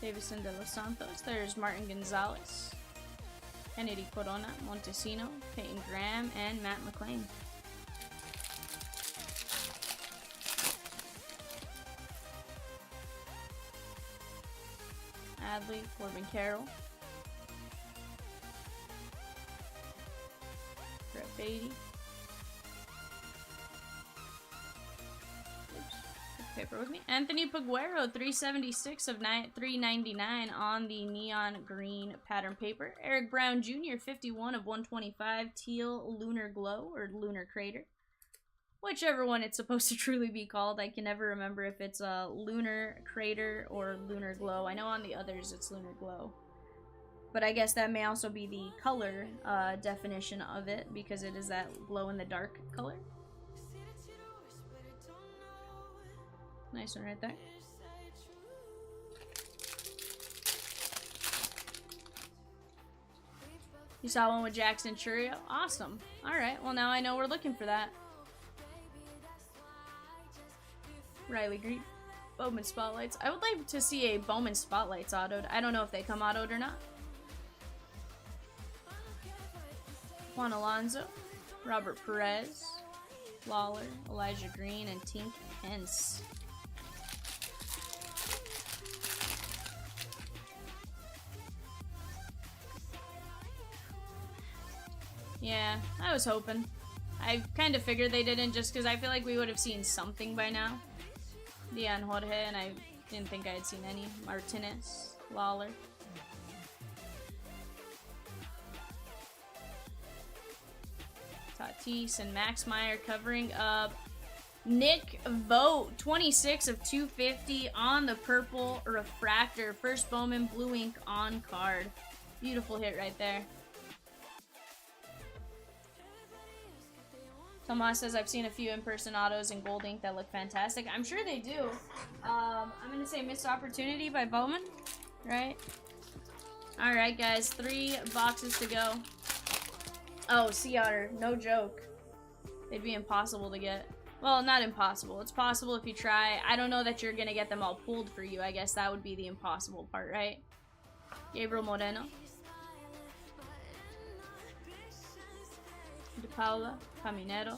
Davison de los Santos. There's Martin Gonzalez, Kennedy Corona, Montesino, Peyton Graham, and Matt McLean. Adley, Corbin Carroll, Brett Beatty. Paper with me. Anthony Paguero, 376 of 399 on the neon green pattern paper. Eric Brown Jr., 51 of 125, teal lunar glow or lunar crater. Whichever one it's supposed to truly be called. I can never remember if it's a lunar crater or lunar glow. I know on the others it's lunar glow. But I guess that may also be the color definition of it because it is that glow in the dark color. Nice one right there. You saw one with Jackson Churio? Awesome. Alright, well now I know we're looking for that. Riley Green. Bowman Spotlights. I would like to see a Bowman Spotlights autoed. I don't know if they come autoed or not. Juan Alonso. Robert Perez. Lawler. Elijah Green. And Tink Hence. Yeah, I was hoping. I kind of figured they didn't just because I feel like we would have seen something by now. Dion Jorge, and I didn't think I had seen any. Martinez, Lawler. Tatis and Max Meyer covering up. Nick Vogt, 26 of 250 on the purple refractor. First Bowman blue ink on card. Beautiful hit right there. Tomas says, I've seen a few in-person autos in gold ink that look fantastic. I'm sure they do. I'm going to say Missed Opportunity by Bowman, right? Alright, guys. 3 boxes to go. Oh, Sea Otter. No joke. They'd be impossible to get. Well, not impossible. It's possible if you try. I don't know that you're going to get them all pulled for you. I guess that would be the impossible part, right? Gabriel Moreno. De Paula, Caminero,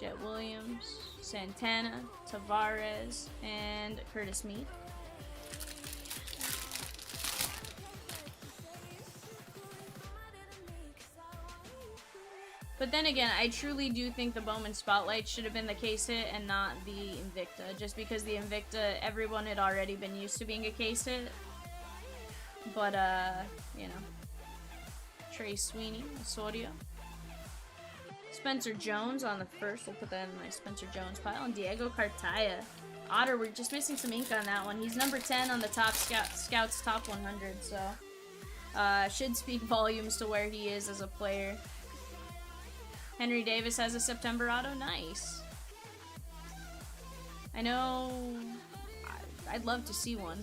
Jet Williams, Santana, Tavares, and Curtis Meade. But then again, I truly do think the Bowman Spotlight should have been the case hit and not the Invicta. Just because the Invicta, everyone had already been used to being a case hit. But, you know. Trey Sweeney, Osorio. Spencer Jones on the first. We'll put that in my Spencer Jones pile. And Diego Cartaya. Otter, we're just missing some ink on that one. He's number 10 on the top Scouts Top 100. So, should speak volumes to where he is as a player. Henry Davis has a September auto. Nice. I know. I'd love to see one.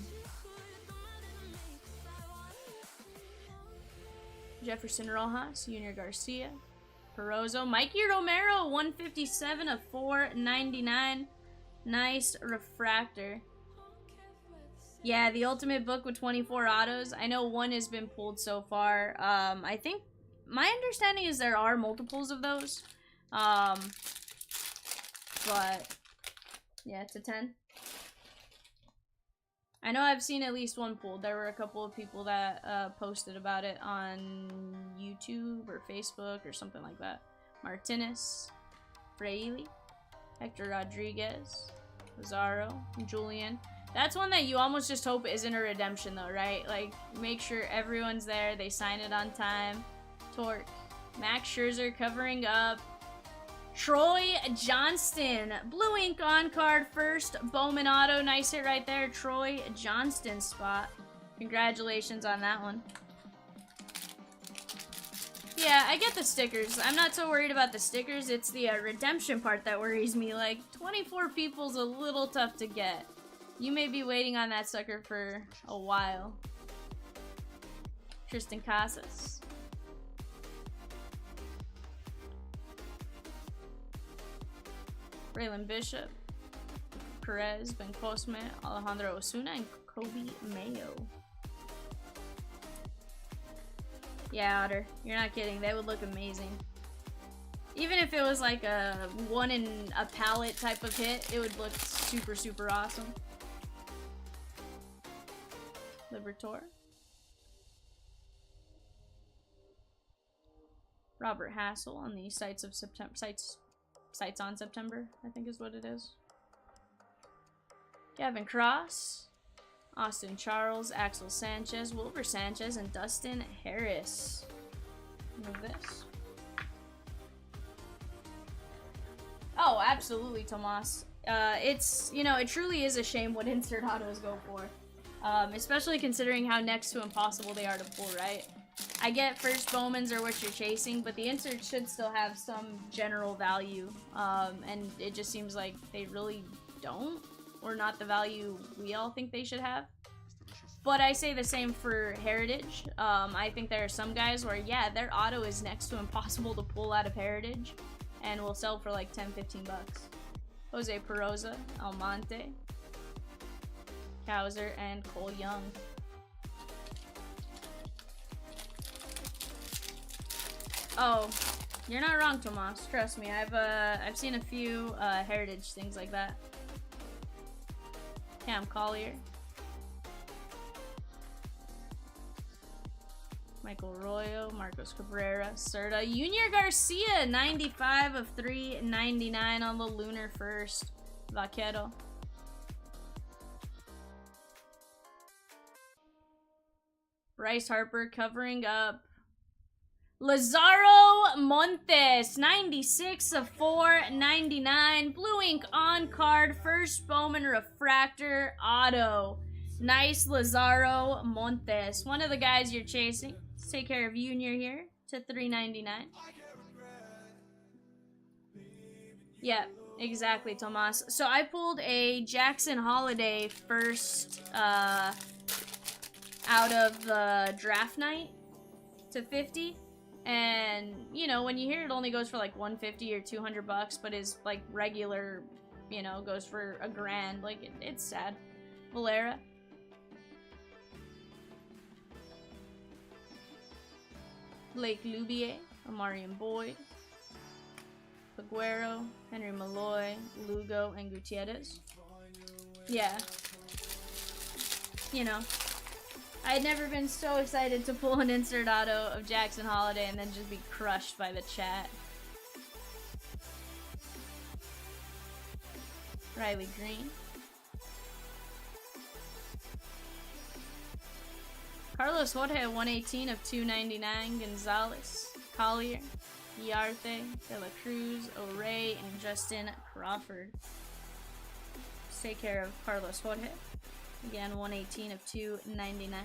Jefferson Rojas, Junior Garcia, Perozzo, Mikey Romero, 157 of 499. Nice refractor. Yeah, the ultimate book with 24 autos. I know one has been pulled so far. I think my understanding is there are multiples of those. But yeah, it's a 10. I know I've seen at least one pulled. There were a couple of people that posted about it on YouTube or Facebook or something like that. Martinez, Freili, Hector Rodriguez, Lazaro, Julian. That's one that you almost just hope isn't a redemption though, right? Like, make sure everyone's there, they sign it on time. Torque, Max Scherzer covering up. Troy Johnston, blue ink on card first. Bowman auto, nice hit right there. Troy Johnston spot. Congratulations on that one. Yeah, I get the stickers. I'm not so worried about the stickers. It's the redemption part that worries me. Like, 24 people's a little tough to get. You may be waiting on that sucker for a while. Tristan Casas. Braylon Bishop, Perez, Ben Cosme, Alejandro Osuna, and Kobe Mayo. Yeah, Otter, you're not kidding. They would look amazing. Even if it was like a one in a palette type of hit, it would look super, super awesome. Libertor. Robert Hassel on the Sights of September. Sights on September, I think is what it is. Gavin Cross, Austin Charles, Axel Sanchez, Wilbur Sanchez, and Dustin Harris. Move this. Oh, absolutely, Tomas. It's, you know, it truly is a shame what insert autos go for. Especially considering how next to impossible they are to pull, right? I get first Bowmans are what you're chasing, but the inserts should still have some general value. And it just seems like they really don't, or not the value we all think they should have. But I say the same for Heritage. I think there are some guys where, yeah, their auto is next to impossible to pull out of Heritage, and will sell for like 10-15 bucks. Jose Peroza, Almonte, Kowser, and Cole Young. Oh, you're not wrong, Tomas. Trust me, I've seen a few Heritage things like that. Cam Collier, Michael Royo, Marcos Cabrera, Serta, Junior Garcia, 95 of 399 on the Lunar first. Vaquero. Bryce Harper covering up. Lazaro Montes, 96 of 499. Blue ink on card. First Bowman refractor auto. Nice Lazaro Montes. One of the guys you're chasing. Let's take care of Junior here to 399. Yeah, exactly, Tomas. So I pulled a Jackson Holiday first out of the draft night to 50. And, you know, when you hear it only goes for like 150 or 200 bucks, but is like regular, you know, goes for $1,000. Like, it's sad. Valera. Blake Lubier, Amarian Boyd. Peguero, Henry Malloy, Lugo, and Gutierrez. Yeah. You know. I'd never been so excited to pull an insert auto of Jackson Holiday and then just be crushed by the chat. Riley Green. Carlos Jorge, 118 of 299. Gonzalez, Collier, Yarte, De La Cruz, O'Reilly, and Justin Crawford. Let's take care of Carlos Jorge. Again, 118 of 299.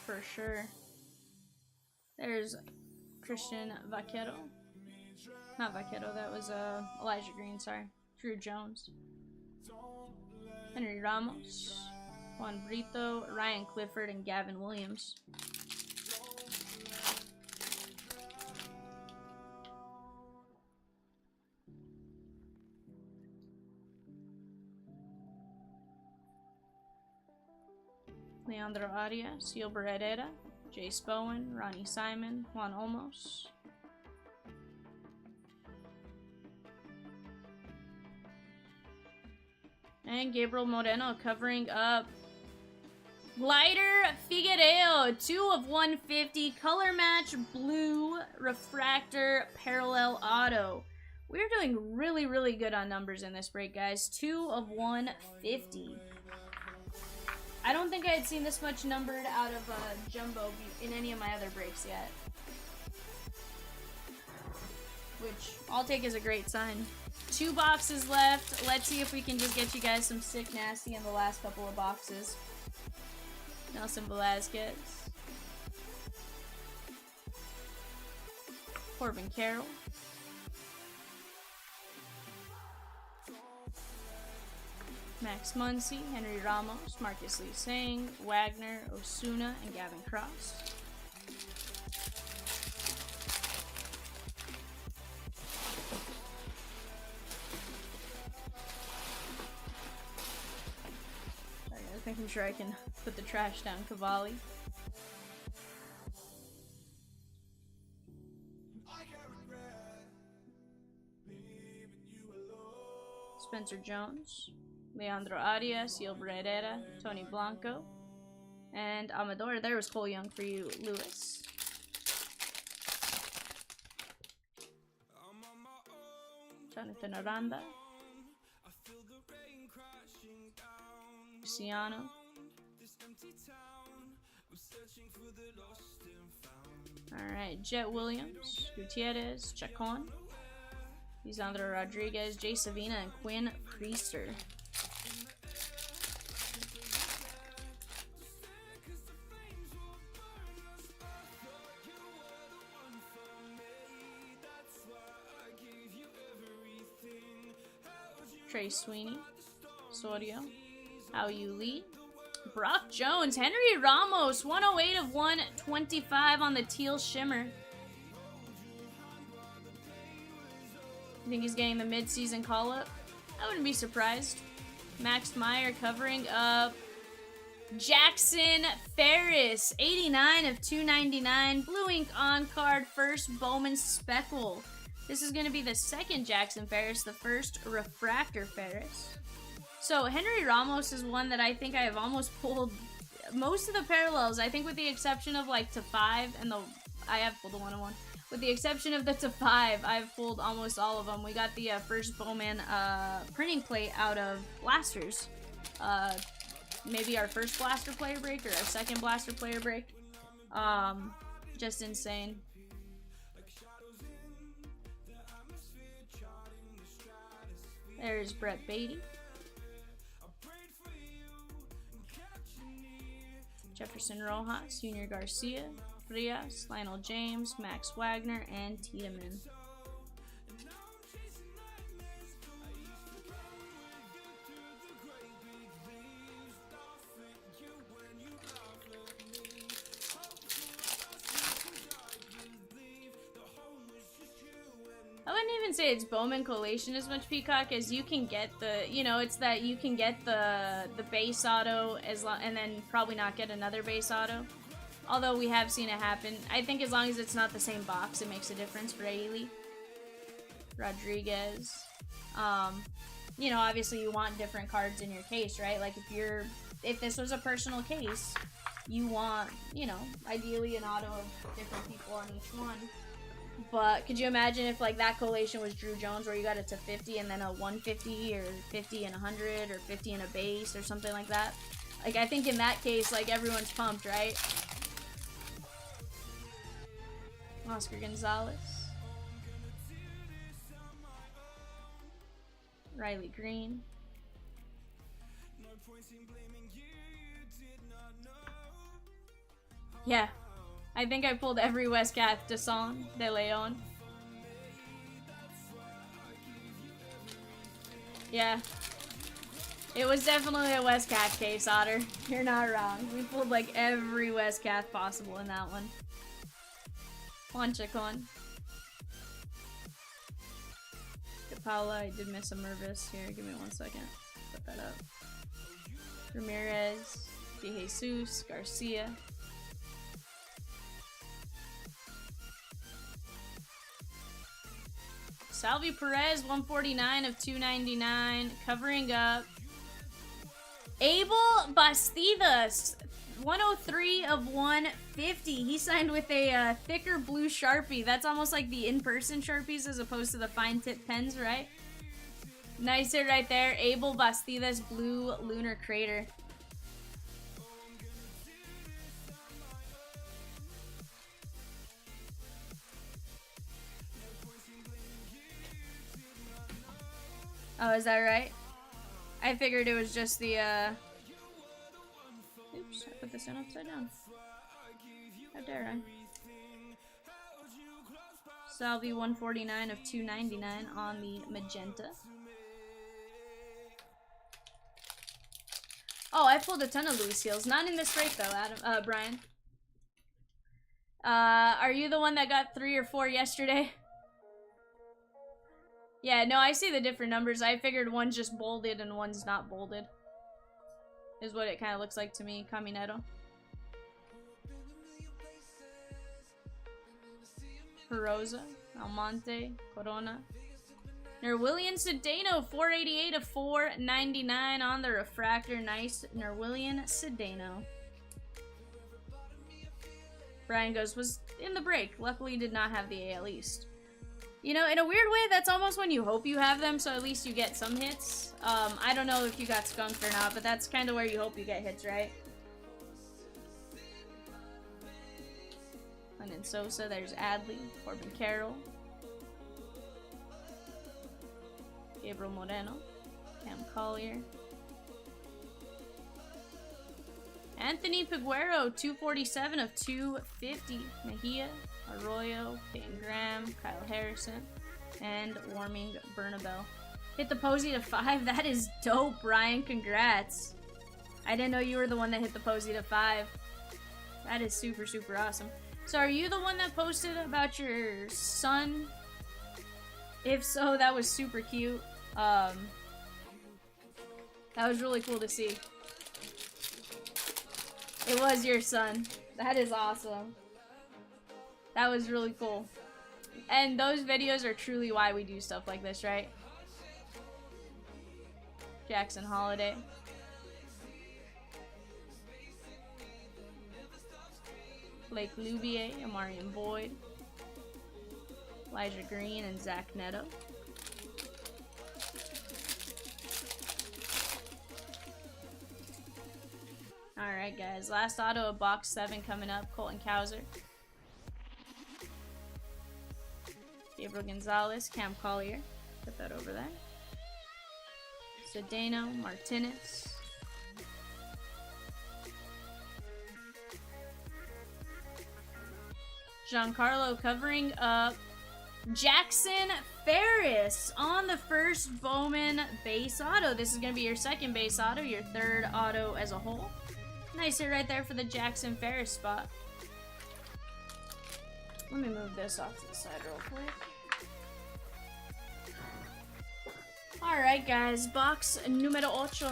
For sure. There's Christian Vaquero. Not Vaquero, that was Elijah Green, sorry. Drew Jones. Henry Ramos. Juan Brito, Ryan Clifford, and Gavin Williams. Leandro Arias, Gilbert Herrera, Jace Bowen, Ronnie Simon, Juan Olmos. And Gabriel Moreno covering up Glider Figueiredo, 2 of 150, color match blue refractor parallel auto. We're doing really, really good on numbers in this break, guys. 2 of 150. I don't think I had seen this much numbered out of Jumbo in any of my other breaks yet. Which I'll take as a great sign. 2 boxes left. Let's see if we can just get you guys some sick nasty in the last couple of boxes. Nelson Velasquez. Corbin Carroll. Max Muncy, Henry Ramos, Marcus Lee Sang, Wagner, Osuna, and Gavin Cross. Sorry, I was making sure I can put the trash down. Cavalli. Spencer Jones. Leandro Arias, Gilbert Herrera, Tony Blanco, and Amador. There was Cole Young for you, Lewis. Jonathan Aranda. Luciano. Alright, Jet Williams, Gutierrez, Chacon, Lisandro Rodriguez, Jay Savina, and Quinn Priester. Trey Sweeney, Sorio, How You Lee, Brock Jones, Henry Ramos, 108 of 125 on the teal shimmer. You think he's getting the mid-season call-up? I wouldn't be surprised. Max Meyer covering up Jackson Ferris, 89 of 299, blue ink on card, first Bowman Speckle. This is going to be the second Jackson Ferris, the first refractor Ferris. So Henry Ramos is one that I think I have almost pulled most of the parallels. I think with the exception of like to 5 and I have pulled the 101. With the exception of the to 5, I've pulled almost all of them. We got the first Bowman printing plate out of Blasters. Maybe our first Blaster player break or our second Blaster player break. Just insane. There's Brett Beatty. Jefferson Rojas, Junior Garcia, Frias, Lionel James, Max Wagner, and Tiedemann. I wouldn't even say it's Bowman collation as much Peacock as you can get the, you know, it's that you can get the base auto as long, and then probably not get another base auto. Although we have seen it happen. I think as long as it's not the same box, it makes a difference for Ailey. Rodriguez. You know, obviously you want different cards in your case, right? Like if this was a personal case, you want, you know, ideally an auto of different people on each one. But could you imagine if like that collation was Drew Jones where you got it to 50 and then a 150 or 50 and 100 or 50 and a base or something like that? Like I think in that case, like everyone's pumped, right? Oscar Gonzalez. Riley Green. Yeah. I think I pulled every Westcath Deson de Leon. Yeah. It was definitely a Westcath case, Otter. You're not wrong. We pulled like every Westcath possible in that one. Juanchacon. Paula, I did miss a Mervis. Here, give me 1 second. Put that up. Ramirez, De Jesus, Garcia. Salvi Perez, 149 of 299, covering up. Abel Bastidas, 103 of 150. He signed with a thicker blue Sharpie. That's almost like the in-person Sharpies as opposed to the fine tip pens, right? Nice hit right there. Abel Bastidas, blue lunar crater. Oh, is that right? I figured it was just the, Oops, I put this in upside down. How dare I? Salvi 149 of 299 on the magenta. Oh, I pulled a ton of Louis Seals. Not in this break though, Adam, Brian. Are you the one that got 3 or 4 yesterday? Yeah, no, I see the different numbers. I figured one's just bolded and one's not bolded. Is what it kind of looks like to me, Caminero. Perosa, Almonte, Corona. Nerwillian Cedeno, 488 of 499 on the refractor. Nice Nerwillian Cedeno. Brian goes, was in the break. Luckily did not have the AL East. You know, in a weird way, that's almost when you hope you have them, so at least you get some hits. I don't know if you got skunked or not, but that's kind of where you hope you get hits, right? Lennon Sosa, there's Adley, Corbin Carroll, Gabriel Moreno, Cam Collier, Anthony Piguero, 247 of 250, Mejia, Arroyo, Peyton Graham, Kyle Harrison, and Warming Bernabel. Hit the posy to 5. That is dope, Brian. Congrats. I didn't know you were the one that hit the posy to 5. That is super, super awesome. So are you the one that posted about your son? If so, that was super cute. That was really cool to see. It was your son. That is awesome. That was really cool. And those videos are truly why we do stuff like this, right? Jackson Holiday. Blake Lubier, Amarian Boyd. Elijah Green and Zach Neto. Alright guys, last auto of box 7 coming up. Colton Cowser. Gabriel Gonzalez, Cam Collier. Put that over there. Cedeno, Martinez. Giancarlo covering up Jackson Ferris on the first Bowman base auto. This is going to be your second base auto, your third auto as a whole. Nice hit right there for the Jackson Ferris spot. Let me move this off to the side real quick. Alright guys, box numero 8.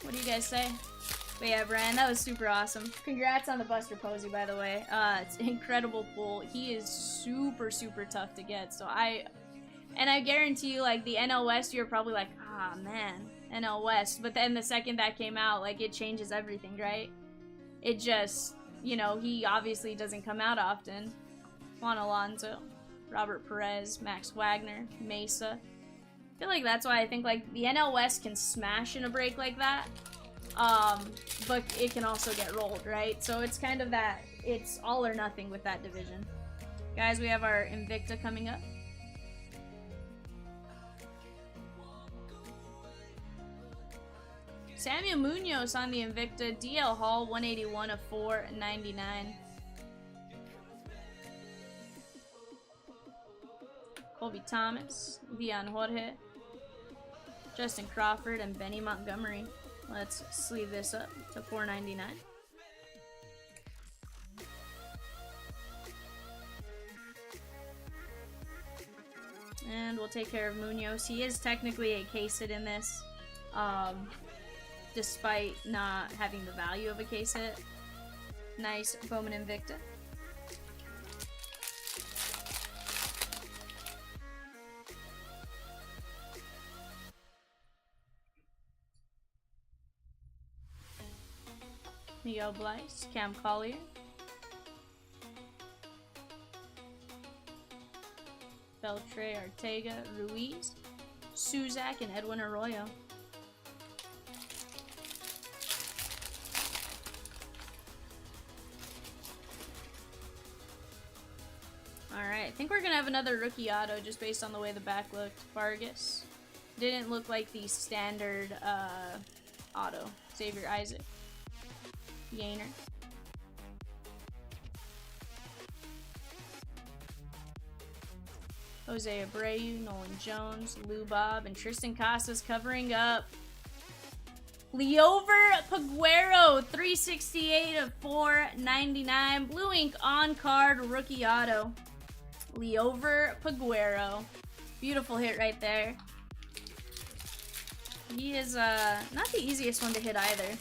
What do you guys say? But yeah, Brian, that was super awesome. Congrats on the Buster Posey, by the way. It's an incredible pull. He is super, super tough to get. So I guarantee you, like, the NL West, you're probably like, ah, man, NL West. But then the second that came out, like, it changes everything, right? It just, you know, he obviously doesn't come out often. Juan Alonso, Robert Perez, Max Wagner, Mesa. I feel like that's why I think, like, the NL West can smash in a break like that. But it can also get rolled, right? So it's kind of that, it's all or nothing with that division. Guys, we have our Invicta coming up. Samuel Munoz on the Invicta, DL Hall, 181 of 499. Colby Thomas, Vivian Jorge, Justin Crawford, and Benny Montgomery. Let's sleeve this up to $4.99. And we'll take care of Munoz. He is technically a case hit in this, despite not having the value of a case hit. Nice Bowman Invicta. Miguel Blyce, Cam Collier, Beltre, Ortega, Ruiz, Suzak, and Edwin Arroyo. Alright, I think we're gonna have another rookie auto just based on the way the back looked. Vargas. Didn't look like the standard auto. Xavier Isaac. Yainer. Jose Abreu, Nolan Jones, Lou Bob, and Tristan Casas covering up. Leover Peguero, 368 of 499. Blue ink on card rookie auto. Leover Peguero. Beautiful hit right there. He is not the easiest one to hit either.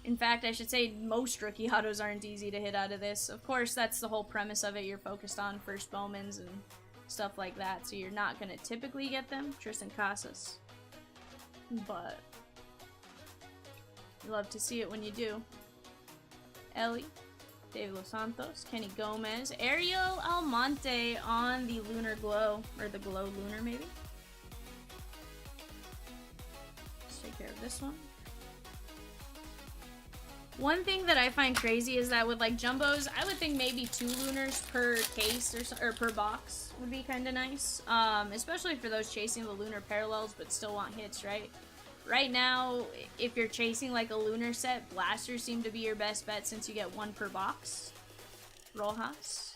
In fact, I should say most rookie autos aren't easy to hit out of this. Of course, that's the whole premise of it. You're focused on first Bowmans and stuff like that, so you're not going to typically get them. Tristan Casas. But you love to see it when you do. Ellie, David Los Santos, Kenny Gomez, Ariel Almonte on the Lunar Glow, or the Glow Lunar maybe. Let's take care of this one. One thing that I find crazy is that with like jumbos, I would think maybe 2 lunars per case or per box would be kind of nice, especially for those chasing the lunar parallels but still want hits, right? Right now, if you're chasing like a lunar set, blasters seem to be your best bet since you get 1 per box. Rojas,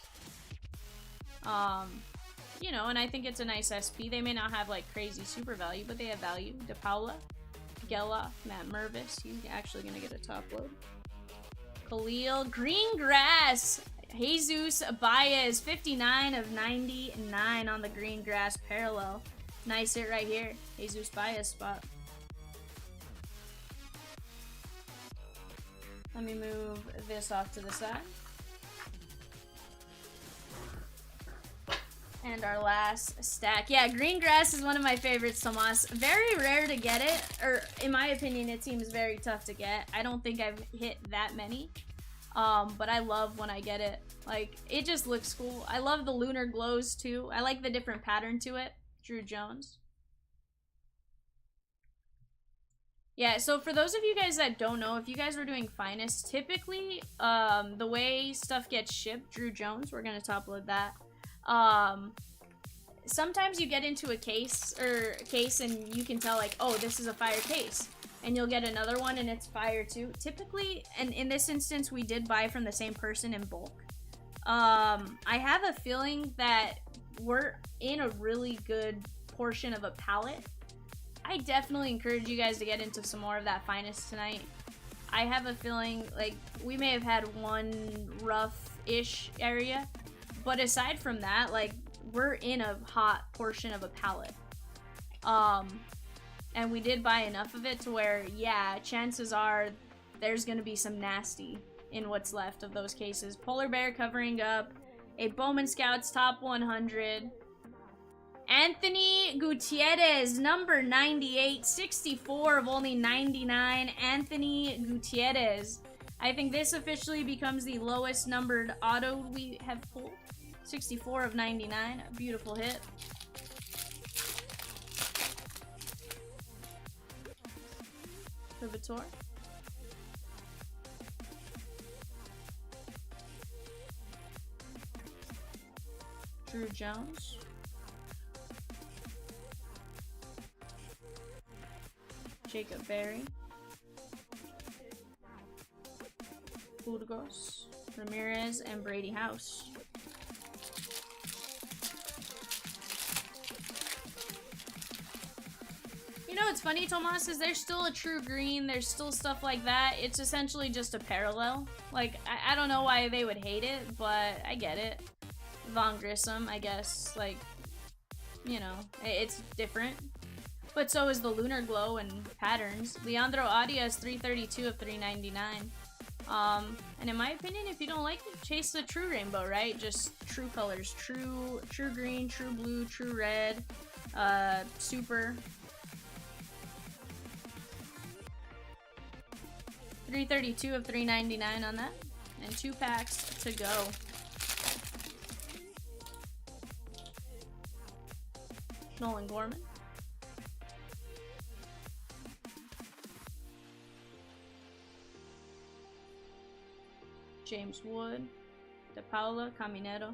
you know, and I think it's a nice SP. They may not have like crazy super value, but they have value. De Paula, Geloff, Matt Mervis, he's actually gonna get a top load. Khalil, Green Grass, Jesus Baez, 59 of 99 on the Green Grass parallel. Nice hit right here, Jesus Baez spot. Let me move this off to the side. And our last stack. Yeah, green grass is one of my favorites, Tomas. Very rare to get it, or in my opinion, it seems very tough to get. I don't think I've hit that many, but I love when I get it. Like, it just looks cool. I love the lunar glows, too. I like the different pattern to it. Drew Jones. Yeah, so for those of you guys that don't know, if you guys were doing finest, typically, the way stuff gets shipped, Drew Jones, we're going to top load that. Sometimes you get into a case and you can tell like, oh, this is a fire case, and you'll get another one and it's fire too. Typically, and in this instance, we did buy from the same person in bulk. I have a feeling that we're in a really good portion of a palette. I definitely encourage you guys to get into some more of that finest tonight. I have a feeling like we may have had one rough-ish area, but aside from that, like, we're in a hot portion of a palette. And we did buy enough of it to where, yeah, chances are there's gonna be some nasty in what's left of those cases. Polar Bear covering up a Bowman Scouts top 100. Anthony Gutierrez, number 98, 64 of only 99. Anthony Gutierrez. I think this officially becomes the lowest numbered auto we have pulled. 64 of 99, a beautiful hit. Privator. Drew Jones. Jacob Berry. Burgos. Ramirez and Brady House. You know what's funny, Tomas, is there's still a true green, there's still stuff like that. It's essentially just a parallel. Like, I don't know why they would hate it, but I get it. Von Grissom, I guess, like, you know, it's different. But so is the Lunar Glow and patterns. Leandro Arias, 332 of 399. And in my opinion, if you don't like it, chase the true rainbow, right? Just true colors. True green, true blue, true red, super. 332 of 399 on that. And 2 packs to go. Nolan Gorman. James Wood. De Paula Caminero.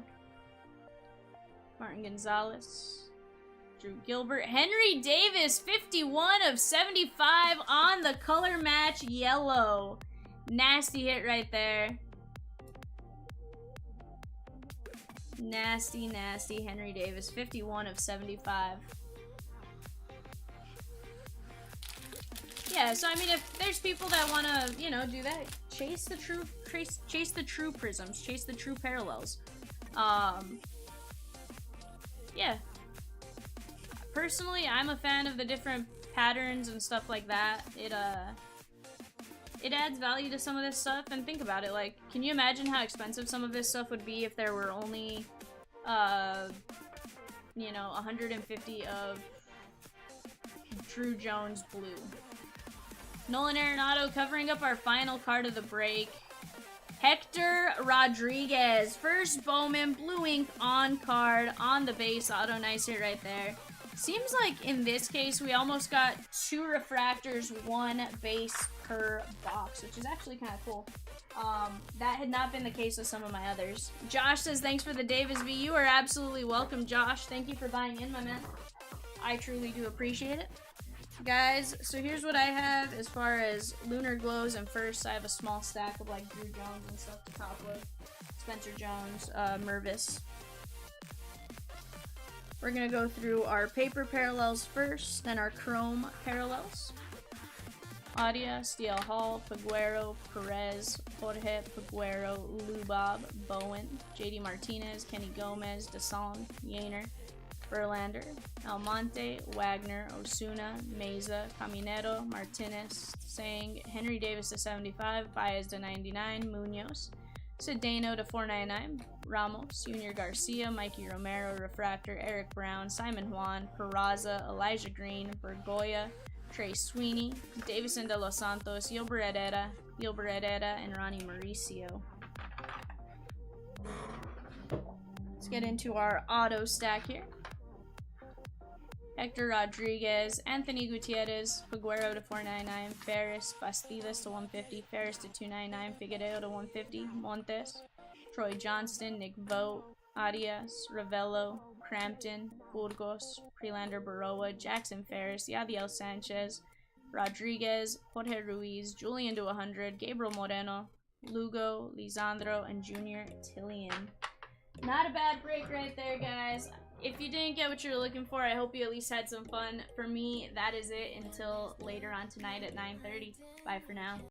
Martin Gonzalez. Drew Gilbert. Henry Davis, 51 of 75 on the color match yellow. Nasty hit right there. Nasty, nasty Henry Davis, 51 of 75. Yeah, so I mean, if there's people that want to, you know, do that, chase the true prisms, chase the true parallels. Yeah. Personally, I'm a fan of the different patterns and stuff like that. It adds value to some of this stuff, and think about it, like, can you imagine how expensive some of this stuff would be if there were only, you know, 150 of Drew Jones blue. Nolan Arenado covering up our final card of the break. Hector Rodriguez, first Bowman, blue ink on card, on the base, auto nice hit right there. Seems like in this case we almost got 2 refractors, 1 base per box, which is actually kind of cool. That had not been the case with some of my others. Josh says, thanks for the Davis V. You are absolutely welcome, Josh. Thank you for buying in, my man. I truly do appreciate it. Guys, so here's what I have as far as Lunar Glows, and first I have a small stack of like Drew Jones and stuff to top with. Spencer Jones, Mervis. We're gonna go through our paper parallels first, then our chrome parallels. Audia, Steele Hall, Peguero, Perez, Jorge, Peguero, Lubob, Bowen, JD Martinez, Kenny Gomez, Desaun, Yainer, Verlander, Almonte, Wagner, Osuna, Meza, Caminero, Martinez, Sang, Henry Davis to 75, Baez to 99, Munoz, Cedeno to 499, Ramos, Junior Garcia, Mikey Romero, Refractor, Eric Brown, Simon Juan, Peraza, Elijah Green, Bergoya, Trey Sweeney, Davison de los Santos, Gilbert Herrera, and Ronnie Mauricio. Let's get into our auto stack here. Hector Rodriguez, Anthony Gutierrez, Peguero to 499, Ferris, Bastidas to 150, Ferris to 299, Figueiredo to 150, Montes, Troy Johnston, Nick Vogt, Arias, Ravello, Crampton, Burgos, Prelander Baroa, Jackson Ferris, Yadiel Sanchez, Rodriguez, Jorge Ruiz, Julian to 100, Gabriel Moreno, Lugo, Lisandro, and Junior Tillian. Not a bad break right there, guys. If you didn't get what you were looking for, I hope you at least had some fun. For me, that is it until later on tonight at 9:30. Bye for now.